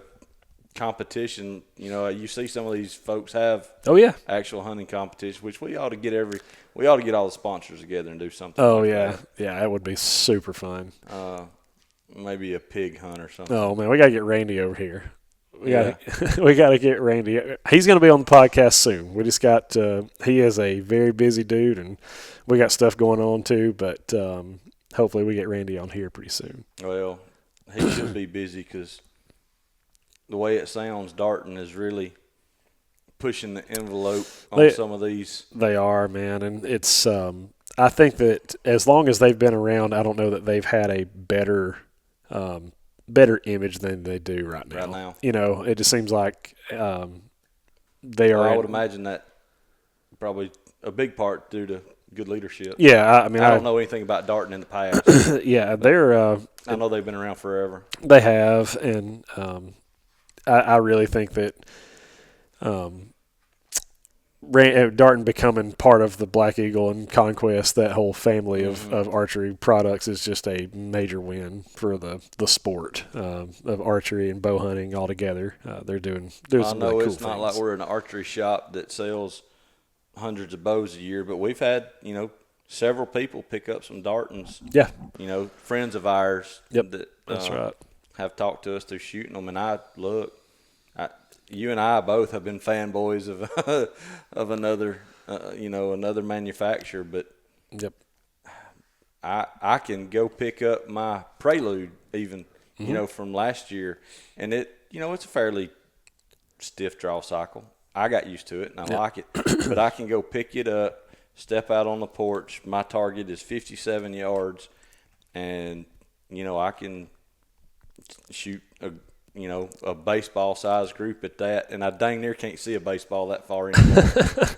competition. You see some of these folks have actual hunting competition, which we ought to get all the sponsors together and do something. That. Yeah, it would be super fun. maybe a pig hunt or something. Oh man, we gotta get Randy over here. We gotta get Randy. He's gonna be on the podcast soon. We just got. He is a very busy dude, and we got stuff going on too. But hopefully, we get Randy on here pretty soon. Well, he should be busy because the way it sounds, Darton is really pushing the envelope on some of these. They are, man, and it's. I think that as long as they've been around, I don't know that they've had a better image than they do right now. Right now, it just seems like they are. I would imagine that probably a big part due to good leadership. Yeah, I mean, I don't know anything about Darton in the past. Yeah, they're. I know they've been around forever. They have, and I really think that Darton becoming part of the Black Eagle and Conquest, that whole family of archery products, is just a major win for the sport of archery and bow hunting altogether. They're doing some know really cool it's not things. like we're an archery shop that sells hundreds of bows a year, but we've had several people pick up some Dartons. Yeah, friends of ours. Yep, that that's right. Have talked to us through shooting them, and you and I both have been fanboys of another another manufacturer, but yep, I can go pick up my Prelude even from last year, and it's a fairly stiff draw cycle. I got used to it and I like it, but I can go pick it up, step out on the porch. My target is 57 yards, and I can shoot a baseball size group at that, and I dang near can't see a baseball that far anymore.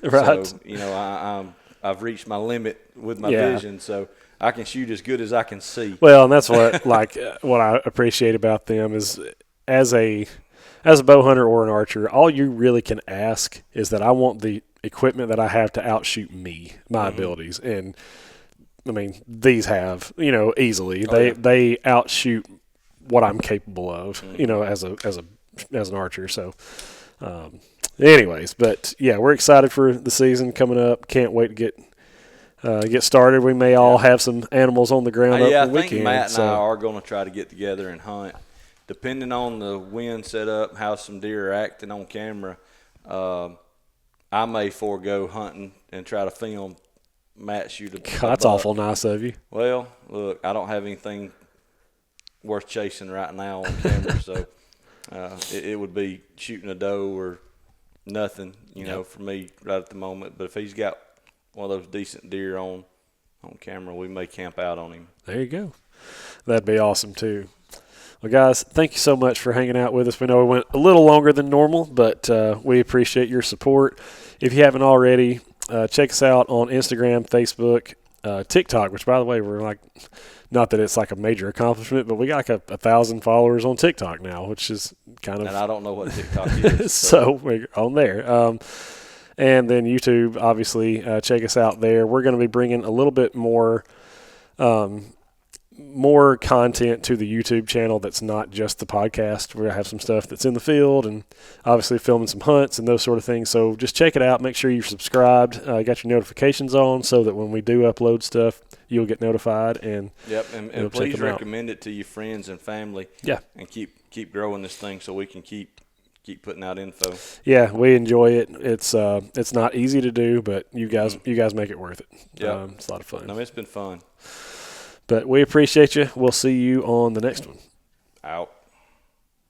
Right. So I've reached my limit with my vision, so I can shoot as good as I can see. Well, and that's what what I appreciate about them is as a bow hunter or an archer, all you really can ask is that I want the equipment that I have to outshoot my abilities, and I mean these have easily they outshoot what I'm capable of, as an archer. So, anyways, but yeah, we're excited for the season coming up. Can't wait to get started. We may all have some animals on the ground up the weekend. I think Matt and I are going to try to get together and hunt. Depending on the wind setup, how some deer are acting on camera, I may forego hunting and try to film Matt shoot a God, that's awful nice of you. Well, look, I don't have anything worth chasing right now on camera, so it would be shooting a doe or nothing, for me right at the moment. But if he's got one of those decent deer on camera, we may camp out on him. There you go. That'd be awesome too. Well, guys, thank you so much for hanging out with us. We know we went a little longer than normal, but we appreciate your support. If you haven't already, check us out on Instagram, Facebook, TikTok, which, by the way, we're like, not that it's like a major accomplishment, but we got like 1,000 followers on TikTok now, which is kind of. And I don't know what TikTok is. So we're on there. And then YouTube, obviously, check us out there. We're going to be bringing a little bit more content to the YouTube channel that's not just the podcast. We're going to have some stuff that's in the field and obviously filming some hunts and those sort of things. So just check it out. Make sure you're subscribed, got your notifications on so that when we do upload stuff, you'll get notified. And and please recommend it to your friends and family. Yeah. And keep growing this thing so we can keep putting out info. Yeah, we enjoy it. It's not easy to do, but you guys make it worth it. Yeah. It's a lot of fun. No, it's been fun. But we appreciate you. We'll see you on the next one. Out.